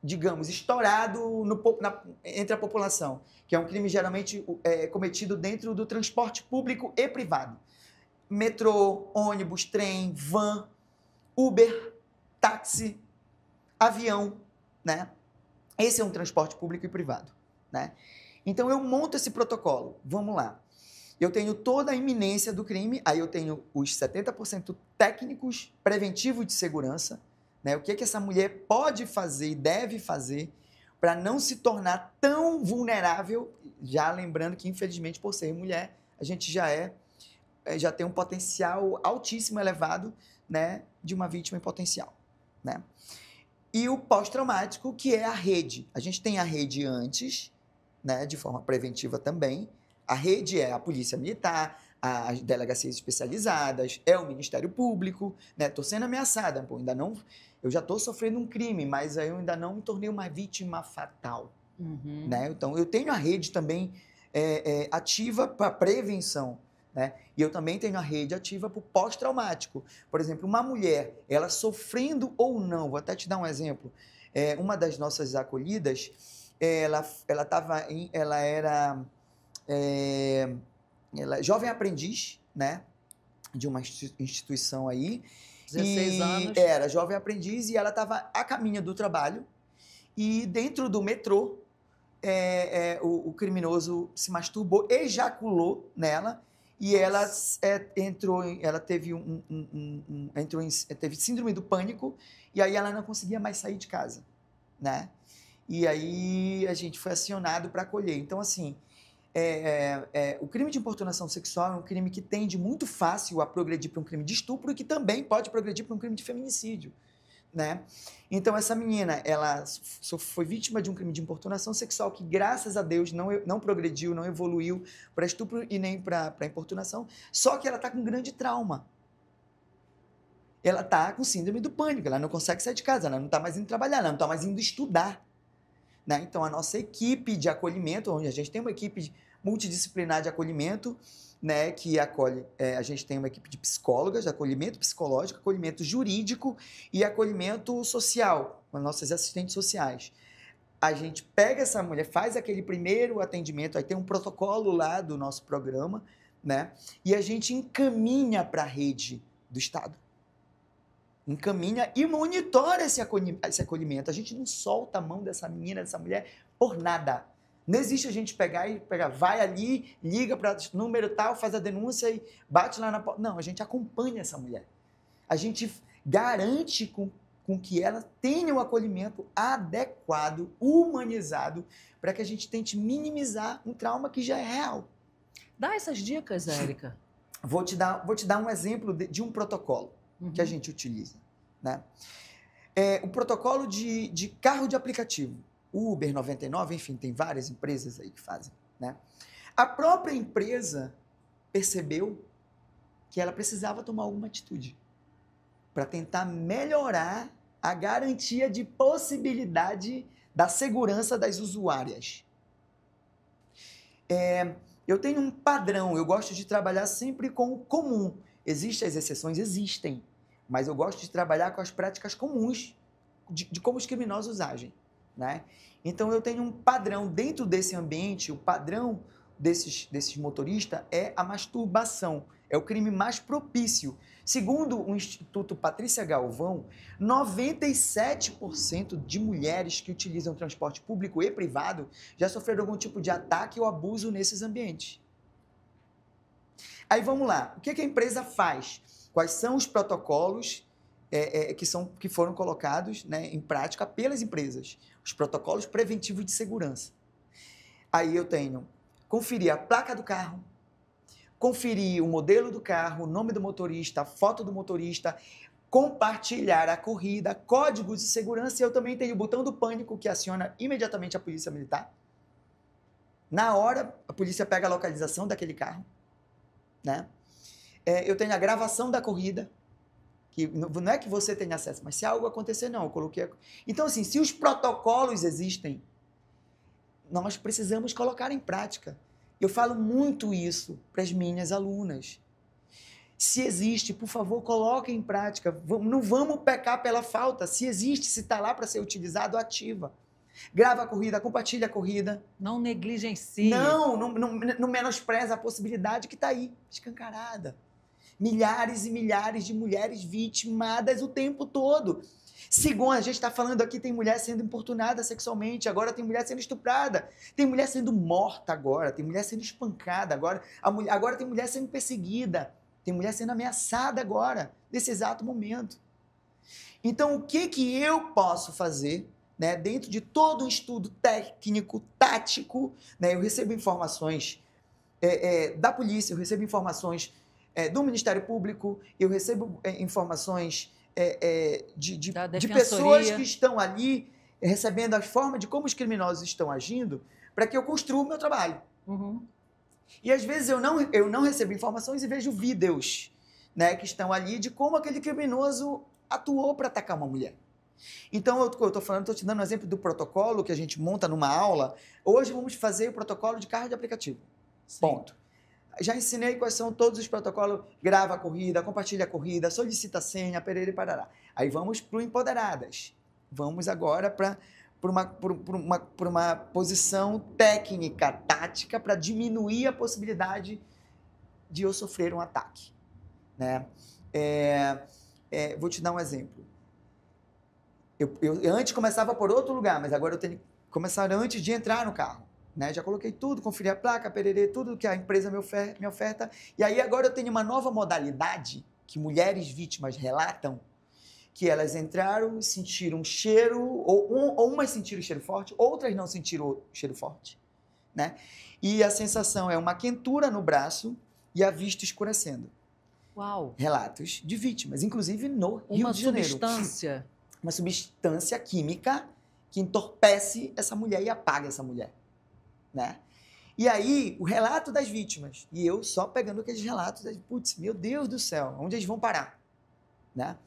digamos, estourado entre a população, que é um crime geralmente cometido dentro do transporte público e privado. Metrô, ônibus, trem, van, Uber, táxi, avião, né? Esse é um transporte público e privado, né? Então eu monto esse protocolo. Vamos lá. Eu tenho toda a iminência do crime, aí eu tenho os 70% técnicos preventivos de segurança, né? O que essa mulher pode fazer e deve fazer para não se tornar tão vulnerável, já lembrando que, infelizmente, por ser mulher, a gente já tem um potencial altíssimo, elevado, né, de uma vítima em potencial, né? E o pós-traumático, que é a rede. A gente tem a rede antes, né, de forma preventiva também. A rede é a Polícia Militar, as delegacias especializadas, é o Ministério Público, né? Estou sendo ameaçada, pô, ainda não, eu já estou sofrendo um crime, mas eu ainda não me tornei uma vítima fatal, né? Então, eu tenho a rede também ativa para prevenção, né? E eu também tenho a rede ativa para o pós-traumático. Por exemplo, uma mulher, ela sofrendo ou não, vou até te dar um exemplo, uma das nossas acolhidas, ela era jovem aprendiz, né, de uma instituição aí.
16 anos.
Era jovem aprendiz e ela estava a caminho do trabalho e dentro do metrô o criminoso se masturbou, ejaculou nela e ela teve síndrome do pânico e aí ela não conseguia mais sair de casa, né? E aí a gente foi acionado para acolher. Então, assim, o crime de importunação sexual é um crime que tende muito fácil a progredir para um crime de estupro e que também pode progredir para um crime de feminicídio, né? Então, essa menina, ela foi vítima de um crime de importunação sexual que, graças a Deus, não progrediu, não evoluiu para estupro e nem para importunação, só que ela está com um grande trauma. Ela está com síndrome do pânico, ela não consegue sair de casa, ela não está mais indo trabalhar, ela não está mais indo estudar, né? Então, a nossa equipe de acolhimento, onde a gente tem uma equipe multidisciplinar de acolhimento, né, que acolhe, a gente tem uma equipe de psicólogas, de acolhimento psicológico, acolhimento jurídico e acolhimento social, com as nossas assistentes sociais. A gente pega essa mulher, faz aquele primeiro atendimento, aí tem um protocolo lá do nosso programa, né, e a gente encaminha para a rede do Estado. Encaminha e monitora esse acolhimento. A gente não solta a mão dessa menina, dessa mulher, por nada. Não existe a gente pegar, vai ali, liga para número tal, faz a denúncia e bate lá na porta. Não, a gente acompanha essa mulher. A gente garante com que ela tenha um acolhimento adequado, humanizado, para que a gente tente minimizar um trauma que já é real.
Dá essas dicas, Érica.
Vou te dar um exemplo de um protocolo que a gente utiliza, né? O protocolo de carro de aplicativo. Uber 99, enfim, tem várias empresas aí que fazem, né? A própria empresa percebeu que ela precisava tomar alguma atitude para tentar melhorar a garantia de possibilidade da segurança das usuárias. Eu tenho um padrão, eu gosto de trabalhar sempre com o comum. Existem as exceções? Existem, mas eu gosto de trabalhar com as práticas comuns de como os criminosos agem, né? Então, eu tenho um padrão dentro desse ambiente, o padrão desses motoristas é a masturbação. É o crime mais propício. Segundo o Instituto Patrícia Galvão, 97% de mulheres que utilizam transporte público e privado já sofreram algum tipo de ataque ou abuso nesses ambientes. Aí vamos lá, o que a empresa faz? Quais são os protocolos que foram colocados, né, em prática pelas empresas? Os protocolos preventivos de segurança. Aí eu tenho conferir a placa do carro, conferir o modelo do carro, o nome do motorista, a foto do motorista, compartilhar a corrida, códigos de segurança, e eu também tenho o botão do pânico que aciona imediatamente a polícia militar. Na hora, a polícia pega a localização daquele carro, né? Eu tenho a gravação da corrida, que não é que você tenha acesso, mas se algo acontecer, não, eu coloquei... Então, assim, se os protocolos existem, nós precisamos colocar em prática. Eu falo muito isso para as minhas alunas. Se existe, por favor, coloque em prática. Não vamos pecar pela falta. Se existe, se está lá para ser utilizado, ativa. Grava a corrida, compartilha a corrida.
Não negligencie.
Não menospreza a possibilidade que está aí, escancarada. Milhares e milhares de mulheres vitimadas o tempo todo. Segundo, a gente está falando aqui, tem mulher sendo importunada sexualmente, agora tem mulher sendo estuprada, tem mulher sendo morta agora, tem mulher sendo espancada agora, agora tem mulher sendo perseguida, tem mulher sendo ameaçada agora, nesse exato momento. Então, o que eu posso fazer, né, dentro de todo um estudo técnico, tático, né, eu recebo informações da polícia, eu recebo informações do Ministério Público, eu recebo informações de pessoas que estão ali recebendo a forma de como os criminosos estão agindo para que eu construa o meu trabalho.
Uhum.
E às vezes eu não recebo informações e vejo vídeos, né, que estão ali de como aquele criminoso atuou para atacar uma mulher. Então, eu estou te dando um exemplo do protocolo que a gente monta numa aula. Hoje vamos fazer o protocolo de carro de aplicativo. Sim. Ponto. Já ensinei quais são todos os protocolos, grava a corrida, compartilha a corrida, solicita a senha, perere e parará. Aí vamos para o Empoderadas. Vamos agora para uma posição técnica, tática, para diminuir a possibilidade de eu sofrer um ataque. Né? Vou te dar um exemplo. Eu antes começava por outro lugar, mas agora eu tenho que começar antes de entrar no carro. Né? Já coloquei tudo, conferi a placa, pererê, tudo que a empresa me oferta. E aí agora eu tenho uma nova modalidade que mulheres vítimas relatam, que elas entraram, sentiram um cheiro, ou umas sentiram cheiro forte, outras não sentiram cheiro forte. Né? E a sensação é uma quentura no braço e a vista escurecendo.
Uau!
Relatos de vítimas, inclusive no Rio de Janeiro. Uma substância química que entorpece essa mulher e apaga essa mulher. Né? E aí, o relato das vítimas, e eu só pegando aqueles relatos, putz, meu Deus do céu, onde eles vão parar? Né?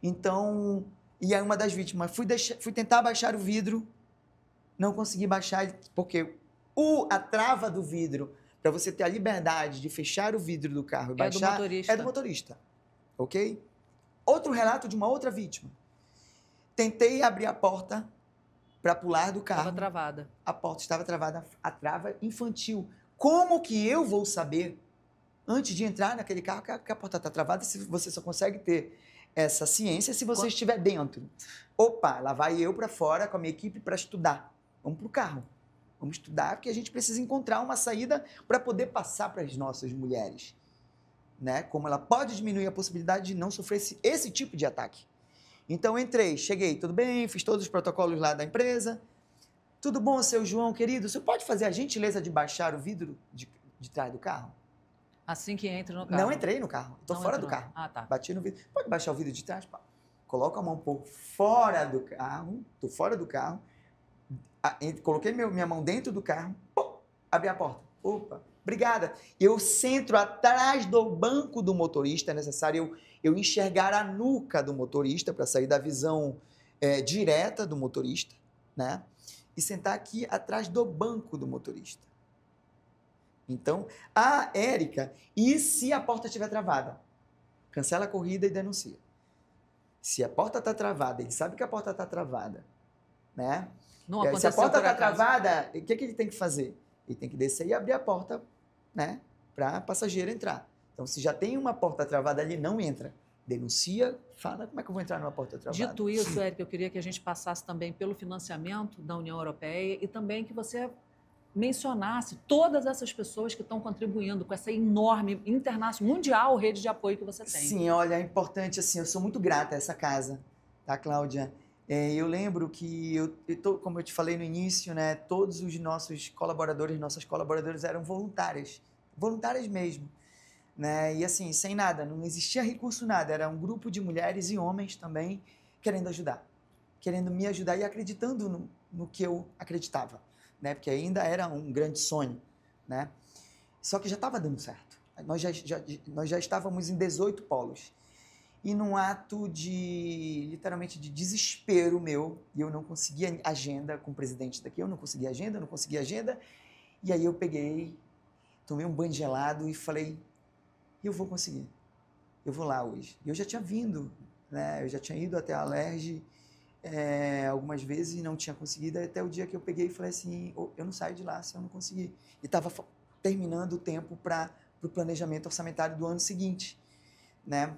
Então, e aí uma das vítimas, fui tentar baixar o vidro, não consegui baixar, porque a trava do vidro, para você ter a liberdade de fechar o vidro do carro e baixar, é do motorista. Ok? Outro relato de uma outra vítima. Tentei abrir a porta para pular do carro.
Estava travada.
A porta estava travada, a trava infantil. Como que eu vou saber, antes de entrar naquele carro, que a porta está travada, se você só consegue ter essa ciência se você estiver dentro? Opa, lá vai eu para fora com a minha equipe para estudar. Vamos para o carro. Vamos estudar, porque a gente precisa encontrar uma saída para poder passar para as nossas mulheres. Né? Como ela pode diminuir a possibilidade de não sofrer esse tipo de ataque. Então, entrei, cheguei, tudo bem, fiz todos os protocolos lá da empresa. Tudo bom, seu João, querido? Você pode fazer a gentileza de baixar o vidro de trás do carro?
Assim que entra no carro?
Não entrei no carro, estou fora do carro.
Ah, tá.
Bati no vidro. Pode baixar o vidro de trás? Coloca a mão por fora do carro, estou fora do carro, coloquei minha mão dentro do carro, abri a porta. Opa, obrigada. Eu centro atrás do banco do motorista, é necessário eu enxergar a nuca do motorista para sair da visão direta do motorista, né? E sentar aqui atrás do banco do motorista. Então, Érica, e se a porta estiver travada? Cancela a corrida e denuncia. Se a porta está travada, ele sabe que a porta está travada, né?
Não
Se a porta está travada, o que ele tem que fazer? Ele tem que descer e abrir a porta, né, para passageiro entrar. Então, se já tem uma porta travada ali, não entra. Denuncia, fala como é que eu vou entrar numa porta travada.
Dito isso, Érica, eu queria que a gente passasse também pelo financiamento da União Europeia e também que você mencionasse todas essas pessoas que estão contribuindo com essa enorme, internacional, mundial rede de apoio que você tem.
Sim, olha, é importante, assim, eu sou muito grata a essa casa, tá, Cláudia? Eu lembro que, como eu te falei no início, né, todos os nossos colaboradores, nossas colaboradoras eram voluntárias mesmo, né, e assim, sem nada, não existia recurso, nada, era um grupo de mulheres e homens também querendo ajudar, querendo me ajudar e acreditando no que eu acreditava, né, porque ainda era um grande sonho, né, só que já estava dando certo, nós já estávamos em 18 polos, e num ato literalmente, de desespero meu, e eu não conseguia agenda com o presidente daqui, eu não conseguia agenda, e aí eu peguei, tomei um banho gelado e falei, eu vou conseguir, eu vou lá hoje. E eu já tinha vindo, né, eu já tinha ido até a Alerj algumas vezes e não tinha conseguido, até o dia que eu peguei e falei assim, eu não saio de lá se eu não conseguir. E estava terminando o tempo para o planejamento orçamentário do ano seguinte, né?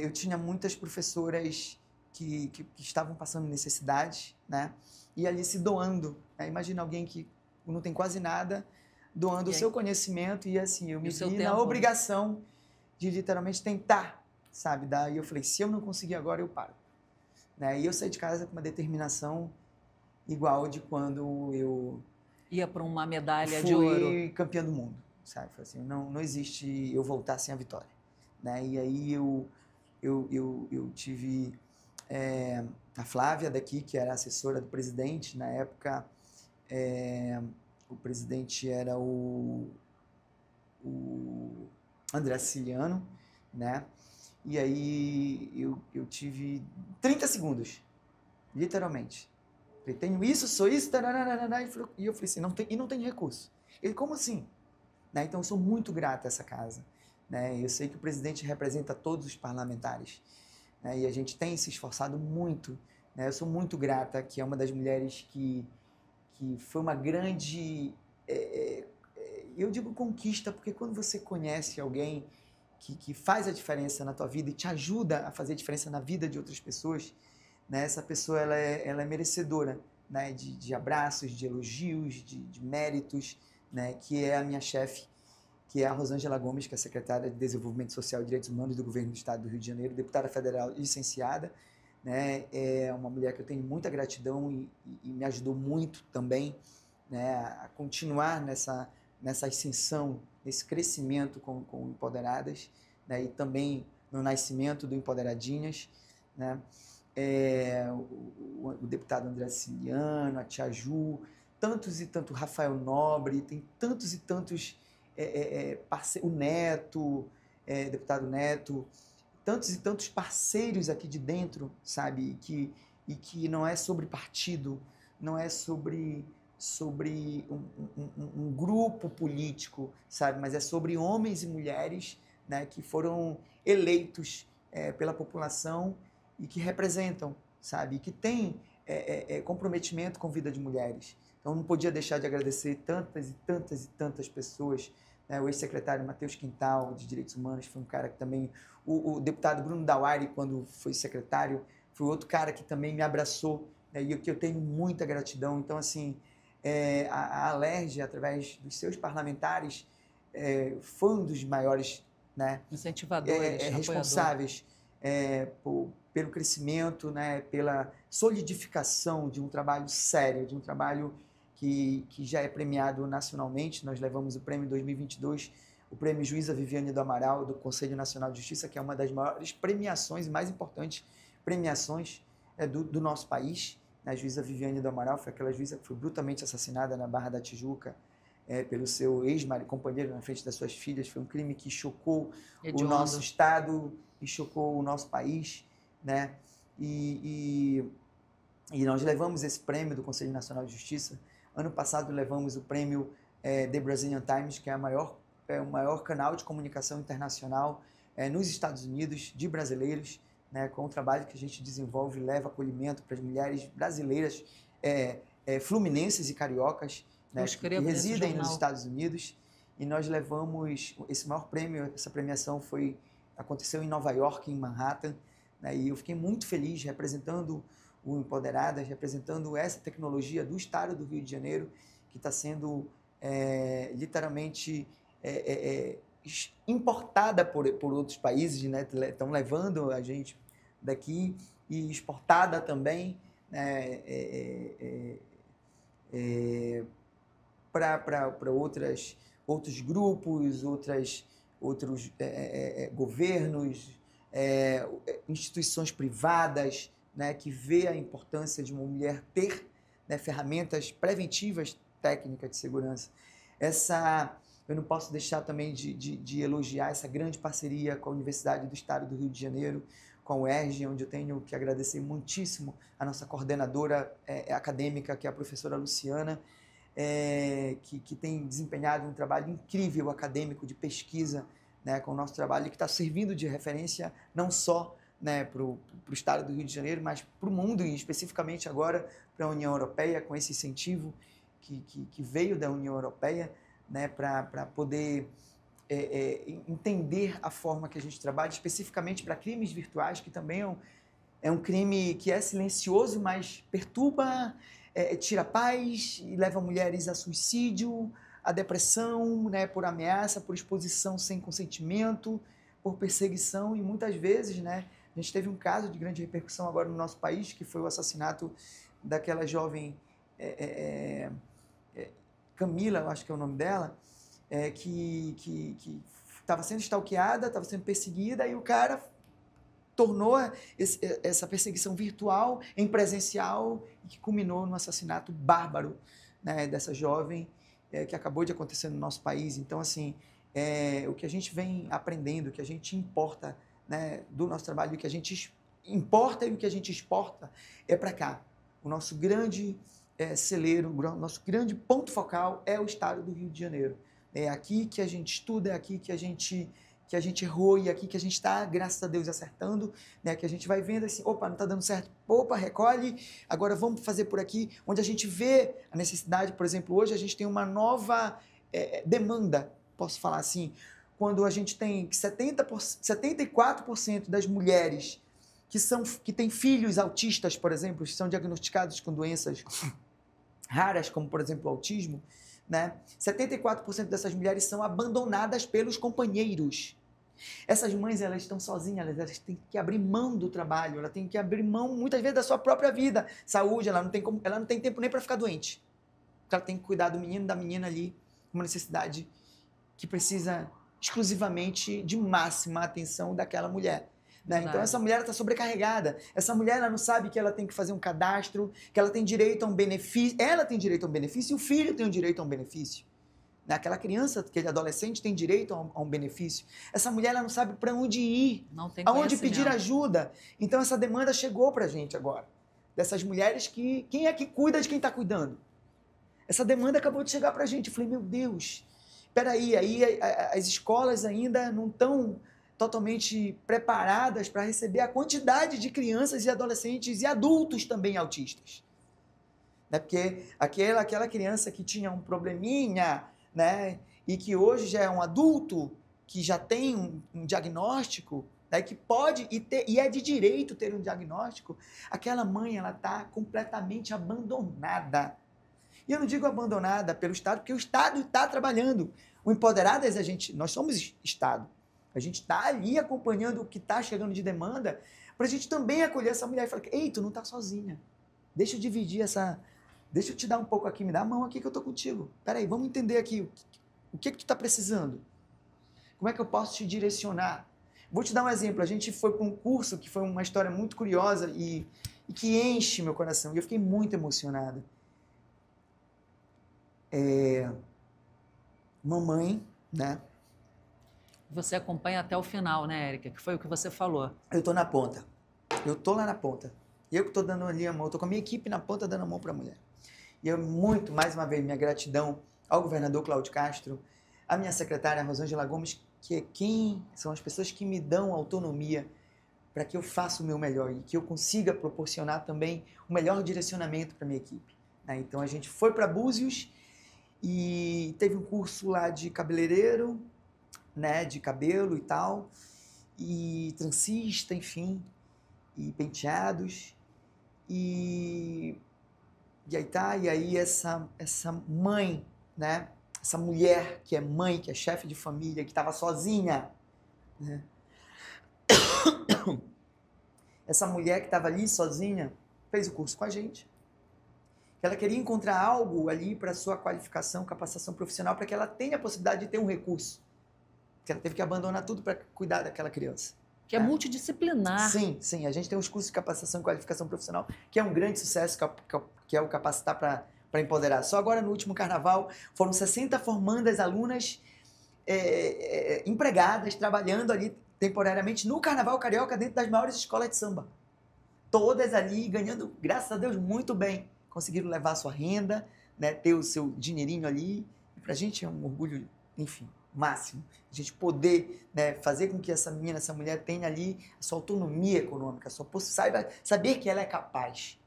Eu tinha muitas professoras que estavam passando necessidade, né? E ali se doando. Né? Imagina alguém que não tem quase nada, doando o seu conhecimento e assim, eu me vi na obrigação de literalmente tentar, sabe? Daí eu falei, se eu não conseguir agora, eu paro. Né? E eu saí de casa com uma determinação igual de quando eu
ia para uma medalha de ouro.
Fui campeã do mundo, sabe? Foi assim, não existe eu voltar sem a vitória. Né? E aí eu tive a Flávia daqui, que era assessora do presidente, na época o presidente era o André Siciliano, né? E aí eu tive 30 segundos, literalmente. Falei, tenho isso, sou isso, e eu falei assim, não tem recurso. Ele, como assim? Né? Então eu sou muito grata a essa casa. Né? Eu sei que o presidente representa todos os parlamentares, né? E a gente tem se esforçado muito. Né? Eu sou muito grata, que é uma das mulheres que foi uma grande, eu digo conquista, porque quando você conhece alguém que faz a diferença na tua vida e te ajuda a fazer a diferença na vida de outras pessoas, né? Essa pessoa ela é merecedora, né? de abraços, de elogios, de méritos, né? Que é a minha chefe, que é a Rosângela Gomes, que é secretária de Desenvolvimento Social e Direitos Humanos do Governo do Estado do Rio de Janeiro, deputada federal licenciada, né? É uma mulher que eu tenho muita gratidão e me ajudou muito também, né? A continuar nessa ascensão, nesse crescimento com Empoderadas, né? E também no nascimento do Empoderadinhas, né? O deputado André Siciliano, a Tia Ju, tantos e tantos, Rafael Nobre, tem tantos e tantos o Neto, deputado Neto, tantos e tantos parceiros aqui de dentro, sabe, e que não é sobre partido, não é sobre um grupo político, sabe, mas é sobre homens e mulheres, né, que foram eleitos pela população e que representam, sabe, e que têm comprometimento com a vida de mulheres. Então, não podia deixar de agradecer tantas e tantas e tantas pessoas. Né? O ex-secretário Matheus Quintal, de Direitos Humanos, foi um cara que também... O deputado Bruno Dauari, quando foi secretário, foi outro cara que também me abraçou, né? E que eu tenho muita gratidão. Então, assim, a Alerj, através dos seus parlamentares, foi um dos maiores, né?
Incentivadores,
responsáveis pelo crescimento, né? Pela solidificação de um trabalho sério, de um trabalho que já é premiado nacionalmente. Nós levamos o prêmio 2022, o prêmio Juíza Viviane do Amaral, do Conselho Nacional de Justiça, que é uma das maiores premiações e mais importantes premiações do nosso país. A Juíza Viviane do Amaral foi aquela juíza que foi brutalmente assassinada na Barra da Tijuca pelo seu ex-companheiro na frente das suas filhas. Foi um crime que chocou o nosso Estado e chocou o nosso país, né? E nós levamos esse prêmio do Conselho Nacional de Justiça. Ano passado levamos o prêmio The Brazilian Times, que é o maior canal de comunicação internacional nos Estados Unidos, de brasileiros, né, com o trabalho que a gente desenvolve e leva acolhimento para as mulheres brasileiras, fluminenses e cariocas,
Eu
né, que
escrevo nesse
residem nos
jornal.
Estados Unidos, e nós levamos esse maior prêmio, essa premiação aconteceu em Nova York, em Manhattan, né, e eu fiquei muito feliz representando o Empoderadas, representando essa tecnologia do estado do Rio de Janeiro, que está sendo literalmente importada por outros países, né, estão levando a gente daqui e exportada também, né, para outros grupos, outros governos, instituições privadas, né, que vê a importância de uma mulher ter, né, ferramentas preventivas técnicas de segurança. Eu não posso deixar também de elogiar essa grande parceria com a Universidade do Estado do Rio de Janeiro, com a UERJ, onde eu tenho que agradecer muitíssimo a nossa coordenadora acadêmica, que é a professora Luciana, que tem desempenhado um trabalho incrível acadêmico de pesquisa, né, com o nosso trabalho, que está servindo de referência não só, né, para o estado do Rio de Janeiro, mas para o mundo e especificamente agora para a União Europeia, com esse incentivo que veio da União Europeia, né, para poder entender a forma que a gente trabalha, especificamente para crimes virtuais, que também é um crime que é silencioso, mas perturba, tira a paz e leva mulheres a suicídio, a depressão, né, por ameaça, por exposição sem consentimento, por perseguição, e muitas vezes, né, a gente teve um caso de grande repercussão agora no nosso país, que foi o assassinato daquela jovem Camila, eu acho que é o nome dela, que estava sendo stalkeada, estava sendo perseguida, e o cara tornou essa perseguição virtual em presencial, e que culminou no assassinato bárbaro, né, dessa jovem, que acabou de acontecer no nosso país. Então, assim, o que a gente vem aprendendo, o que a gente importa, né, do nosso trabalho, o que a gente importa e o que a gente exporta é para cá. O nosso grande celeiro, o nosso grande ponto focal é o estado do Rio de Janeiro. É aqui que a gente estuda, é aqui que a gente errou, e é aqui que a gente está, graças a Deus, acertando, né? Que a gente vai vendo assim, opa, não está dando certo, opa, recolhe, agora vamos fazer por aqui, onde a gente vê a necessidade. Por exemplo, hoje a gente tem uma nova demanda, posso falar assim, quando a gente tem 74% das mulheres que têm filhos autistas, por exemplo, que são diagnosticados com doenças raras, como, por exemplo, o autismo, né? 74% dessas mulheres são abandonadas pelos companheiros. Essas mães, elas estão sozinhas, elas têm que abrir mão do trabalho, elas têm que abrir mão, muitas vezes, da sua própria vida. Saúde, ela não tem tempo nem para ficar doente. Ela tem que cuidar do menino, da menina ali, uma necessidade que precisa exclusivamente de máxima atenção daquela mulher. Né? Então, essa mulher está sobrecarregada. Essa mulher, ela não sabe que ela tem que fazer um cadastro, que ela tem direito a um benefício. Ela tem direito a um benefício e o filho tem o direito a um benefício. Né? Aquela criança, aquele adolescente tem direito a um benefício. Essa mulher, ela não sabe para onde ir, aonde pedir ajuda. Então, essa demanda chegou para a gente agora. Dessas mulheres que... Quem é que cuida de quem está cuidando? Essa demanda acabou de chegar para a gente. Eu falei, meu Deus, peraí, aí as escolas ainda não estão totalmente preparadas para receber a quantidade de crianças e adolescentes e adultos também autistas. Né? Porque aquela criança que tinha um probleminha, né, e que hoje já é um adulto, que já tem um diagnóstico, né, que pode e é de direito ter um diagnóstico, aquela mãe, ela está completamente abandonada. E eu não digo abandonada pelo Estado, porque o Estado está trabalhando. O Empoderadas, nós somos Estado. A gente está ali acompanhando o que está chegando de demanda, para a gente também acolher essa mulher e falar, ei, tu não está sozinha. Deixa eu dividir deixa eu te dar um pouco aqui, me dá a mão aqui que eu estou contigo. Peraí, vamos entender aqui o que tu está precisando. Como é que eu posso te direcionar? Vou te dar um exemplo. A gente foi para um curso que foi uma história muito curiosa e que enche meu coração. E eu fiquei muito emocionado. Mamãe, né?
Você acompanha até o final, né, Érica? Que foi o que você falou.
Eu estou na ponta. Eu estou lá na ponta. Eu que estou dando ali a mão. Eu estou com a minha equipe na ponta dando a mão para a mulher. E eu mais uma vez, minha gratidão ao governador Cláudio Castro, à minha secretária Rosângela Gomes, são as pessoas que me dão autonomia para que eu faça o meu melhor e que eu consiga proporcionar também o melhor direcionamento para a minha equipe. Né? Então, a gente foi para Búzios E teve um curso lá de cabeleireiro, né, de cabelo e tal, e transista, enfim, e penteados. E aí tá, e aí essa mãe, né, essa mulher que é mãe, que é chefe de família, que estava sozinha, né, essa mulher que estava ali sozinha, fez o curso com a gente. Ela queria encontrar algo ali para sua qualificação, capacitação profissional, para que ela tenha a possibilidade de ter um recurso. Porque ela teve que abandonar tudo para cuidar daquela criança.
Que é multidisciplinar.
Sim, sim. A gente tem os cursos de capacitação e qualificação profissional, que é um grande sucesso, que é o Capacitar para Empoderar. Só agora, no último carnaval, foram 60 formandas alunas empregadas, trabalhando ali temporariamente no Carnaval Carioca, dentro das maiores escolas de samba. Todas ali ganhando, graças a Deus, muito bem. Conseguiram levar a sua renda, né, ter o seu dinheirinho ali. E pra gente é um orgulho, enfim, máximo. A gente poder, né, fazer com que essa menina, essa mulher tenha ali a sua autonomia econômica, saber que ela é capaz,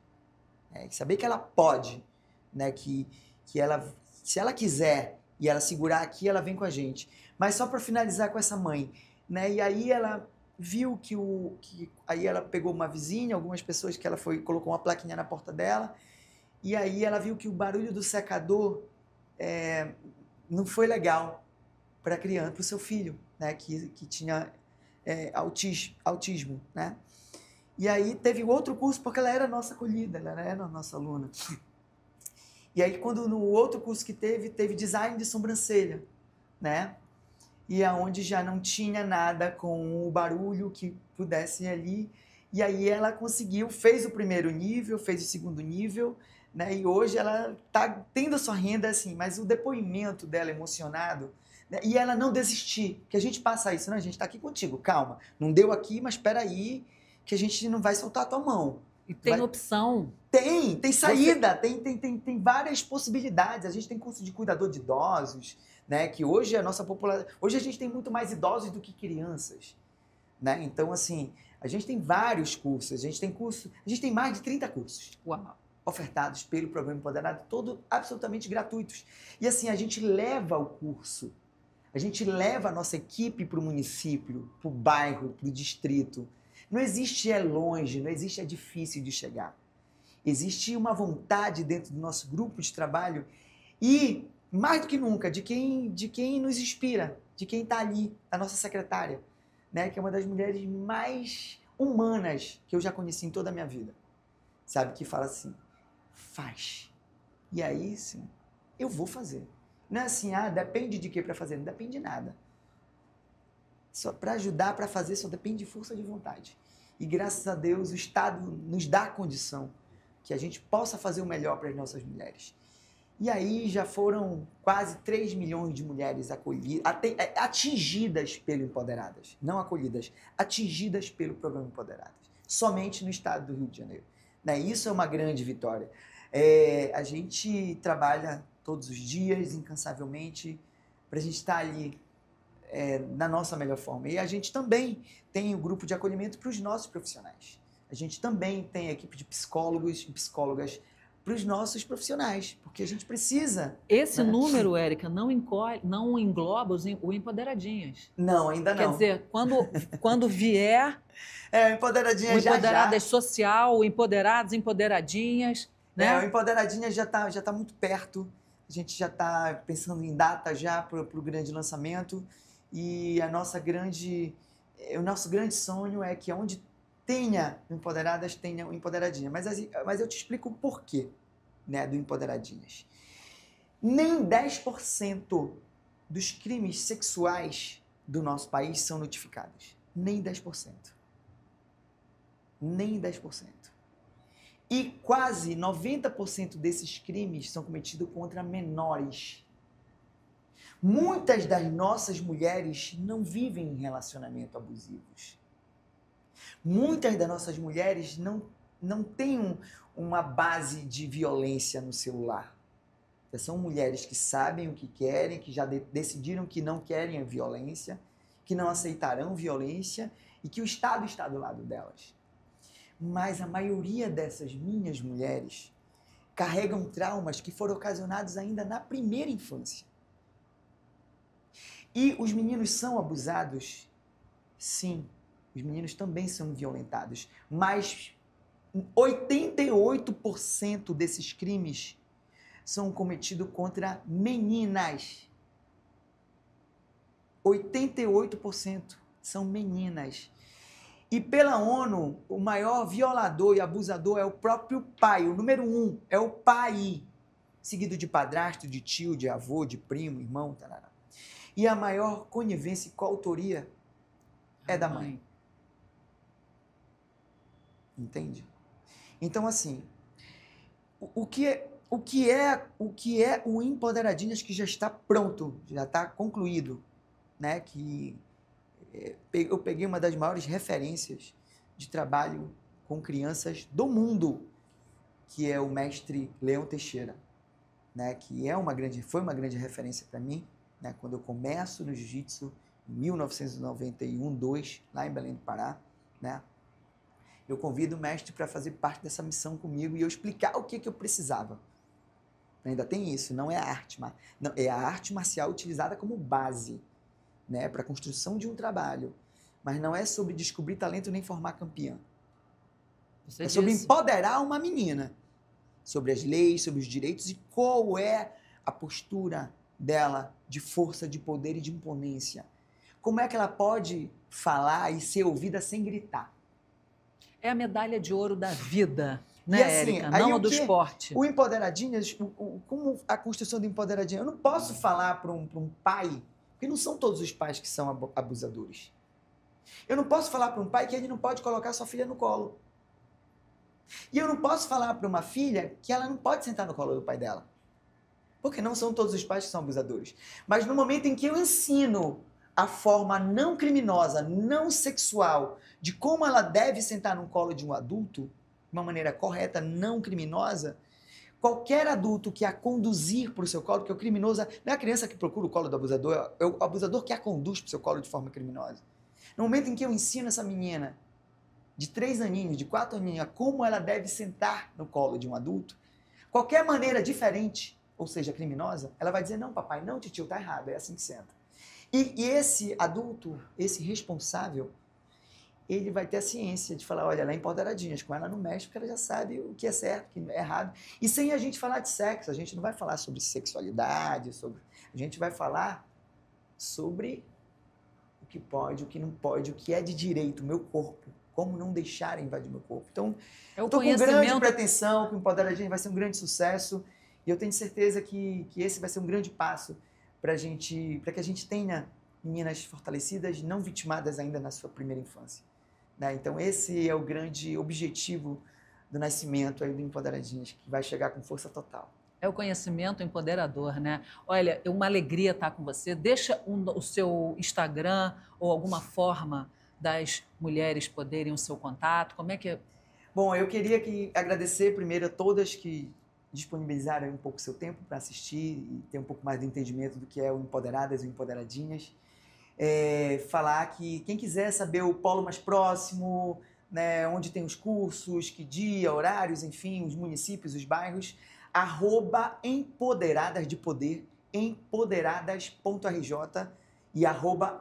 né, saber que ela pode, né, que ela, se ela quiser e ela segurar aqui, ela vem com a gente. Mas só para finalizar com essa mãe, né, e aí ela viu aí ela pegou uma vizinha, algumas pessoas que ela colocou uma plaquinha na porta dela, e aí ela viu que o barulho do secador não foi legal para a criança, para o seu filho, né, que tinha autismo, né? E aí teve outro curso, porque ela era nossa acolhida, ela era a nossa aluna. E aí quando no outro curso que teve design de sobrancelha, né? E aonde já não tinha nada com o barulho que pudesse ir ali. E aí ela conseguiu, fez o primeiro nível, fez o segundo nível, né? E hoje ela está tendo a sua renda assim, mas o depoimento dela emocionado, né? E ela não desistir, que a gente passa isso, né? A gente está aqui contigo, calma, não deu aqui, mas espera aí, que a gente não vai soltar a tua mão.
E tem opção.
Tem saída, tem várias possibilidades. A gente tem curso de cuidador de idosos, né, que hoje a nossa população, hoje a gente tem muito mais idosos do que crianças, né? Então assim, a gente tem vários cursos, a gente tem mais de 30 cursos.
Uau.
Ofertados pelo Programa Empoderado, todos absolutamente gratuitos. E assim, a gente leva o curso, a gente leva a nossa equipe para o município, para o bairro, para o distrito. Não existe longe, não existe difícil de chegar. Existe uma vontade dentro do nosso grupo de trabalho e mais do que nunca, de quem nos inspira, de quem está ali, a nossa secretária, né, que é uma das mulheres mais humanas que eu já conheci em toda a minha vida, sabe, que fala assim, faz. E aí, sim, eu vou fazer. Não é assim, depende de quê para fazer? Não depende de nada. Só para ajudar, para fazer, só depende de força de vontade. E graças a Deus, o Estado nos dá a condição que a gente possa fazer o melhor para as nossas mulheres. E aí já foram quase 3 milhões de mulheres atingidas pelo Empoderadas. Não acolhidas, atingidas pelo Programa Empoderadas. Somente no estado do Rio de Janeiro. Né? Isso é uma grande vitória. A gente trabalha todos os dias, incansavelmente, para a gente estar ali na nossa melhor forma. E a gente também tem um grupo de acolhimento para os nossos profissionais. A gente também tem a equipe de psicólogos e psicólogas para os nossos profissionais, porque a gente precisa...
Esse número, Érica, não engloba o Empoderadinhas.
Não, ainda não.
Quer dizer, quando vier...
o Empoderadinhas já.
O Empoderadas Social, o Empoderados, Empoderadinhas, né?
O Empoderadinhas já tá muito perto. A gente já está pensando em data já para o grande lançamento. E o nosso grande sonho é que onde tenha Empoderadas, tenha o Empoderadinhas. Mas eu te explico o porquê, né, do Empoderadinhas. Nem 10% dos crimes sexuais do nosso país são notificados. Nem 10%. Nem 10%. E quase 90% desses crimes são cometidos contra menores. Muitas das nossas mulheres não vivem em relacionamento abusivos. Muitas das nossas mulheres não têm uma base de violência no seu lar. São mulheres que sabem o que querem, que já decidiram que não querem a violência, que não aceitarão violência e que o Estado está do lado delas. Mas a maioria dessas minhas mulheres, carregam traumas que foram ocasionados ainda na primeira infância. E os meninos são abusados? Sim, os meninos também são violentados, mas 88% desses crimes são cometidos contra meninas. 88% são meninas. E pela ONU, o maior violador e abusador é o próprio pai. O número 1 é o pai, seguido de padrasto, de tio, de avô, de primo, irmão, tarará. E a maior conivência e coautoria é da mãe. Entende? Então, assim, o que é o Empoderadinhas que já está pronto, já está concluído, né? Que eu peguei uma das maiores referências de trabalho com crianças do mundo, que é o mestre Leão Teixeira, né? Que foi uma grande referência para mim, né? Quando eu começo no jiu-jitsu em 1991-2, lá em Belém do Pará, né? Eu convido o mestre para fazer parte dessa missão comigo e eu explicar o que eu precisava. Ainda tem isso, não é a arte, não, é a arte marcial utilizada como base, né, para a construção de um trabalho. Mas não é sobre descobrir talento nem formar campeã. É sobre empoderar uma menina, sobre as leis, sobre os direitos e qual é a postura dela de força, de poder e de imponência. Como é que ela pode falar e ser ouvida sem gritar?
É a medalha de ouro da vida, né, assim, Érica? Não a do esporte.
O Empoderadinhas, como a construção do Empoderadinhas, eu não posso falar para um pai, porque não são todos os pais que são abusadores. Eu não posso falar para um pai que ele não pode colocar sua filha no colo. E eu não posso falar para uma filha que ela não pode sentar no colo do pai dela. Porque não são todos os pais que são abusadores. Mas no momento em que eu ensino a forma não criminosa, não sexual, de como ela deve sentar no colo de um adulto, de uma maneira correta, não criminosa, qualquer adulto que a conduzir para o seu colo, porque o criminoso não é a criança que procura o colo do abusador, é o abusador que a conduz para o seu colo de forma criminosa. No momento em que eu ensino essa menina de 3 aninhos, de 4 aninhos, a como ela deve sentar no colo de um adulto, qualquer maneira diferente, ou seja, criminosa, ela vai dizer, não, papai, não, titio, tá errado, é assim que senta. E esse adulto, esse responsável, ele vai ter a ciência de falar, olha, ela é empoderadinha, com ela não mexe, porque ela já sabe o que é certo, o que é errado. E sem a gente falar de sexo, a gente não vai falar sobre sexualidade, a gente vai falar sobre o que pode, o que não pode, o que é de direito, o meu corpo, como não deixar invadir meu corpo. Então, eu estou com grande pretensão que o Empoderadinha vai ser um grande sucesso e eu tenho certeza que esse vai ser um grande passo para que a gente tenha meninas fortalecidas, não vitimadas ainda na sua primeira infância. Né? Então, esse é o grande objetivo do nascimento aí do Empoderadinhas, que vai chegar com força total.
É o conhecimento empoderador, né? Olha, é uma alegria estar com você. Deixa o seu Instagram ou alguma forma das mulheres poderem o seu contato. Como é que é?
Bom, eu queria agradecer primeiro a todas que disponibilizaram um pouco o seu tempo para assistir e ter um pouco mais de entendimento do que é o Empoderadas e o Empoderadinhas. Falar que quem quiser saber o polo mais próximo, né, onde tem os cursos, que dia, horários, enfim, os municípios, os bairros, @empoderadas de poder, empoderadas.rj e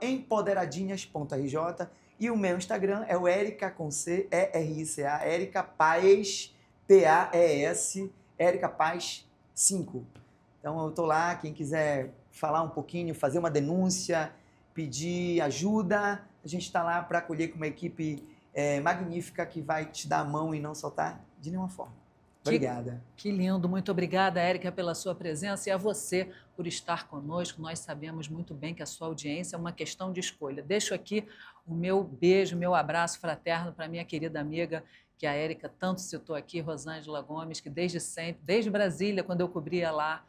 @empoderadinhas.rj. E o meu Instagram é o Erica com C, E-R-I-C-A, Erica Paes, P-A-E-S, Erica Paes 5. Então eu tô lá, quem quiser falar um pouquinho, fazer uma denúncia, pedir ajuda, a gente está lá para acolher com uma equipe magnífica que vai te dar a mão e não soltar de nenhuma forma. Obrigada.
Que lindo. Muito obrigada, Érica, pela sua presença e a você por estar conosco. Nós sabemos muito bem que a sua audiência é uma questão de escolha. Deixo aqui o meu beijo, meu abraço fraterno para minha querida amiga, que a Érica tanto citou aqui, Rosângela Gomes, que desde sempre, desde Brasília, quando eu cobria lá,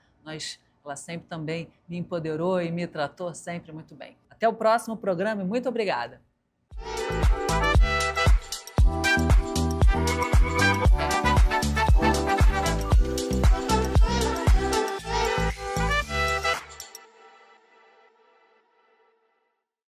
ela sempre também me empoderou e me tratou sempre muito bem. Até o próximo programa e muito obrigada.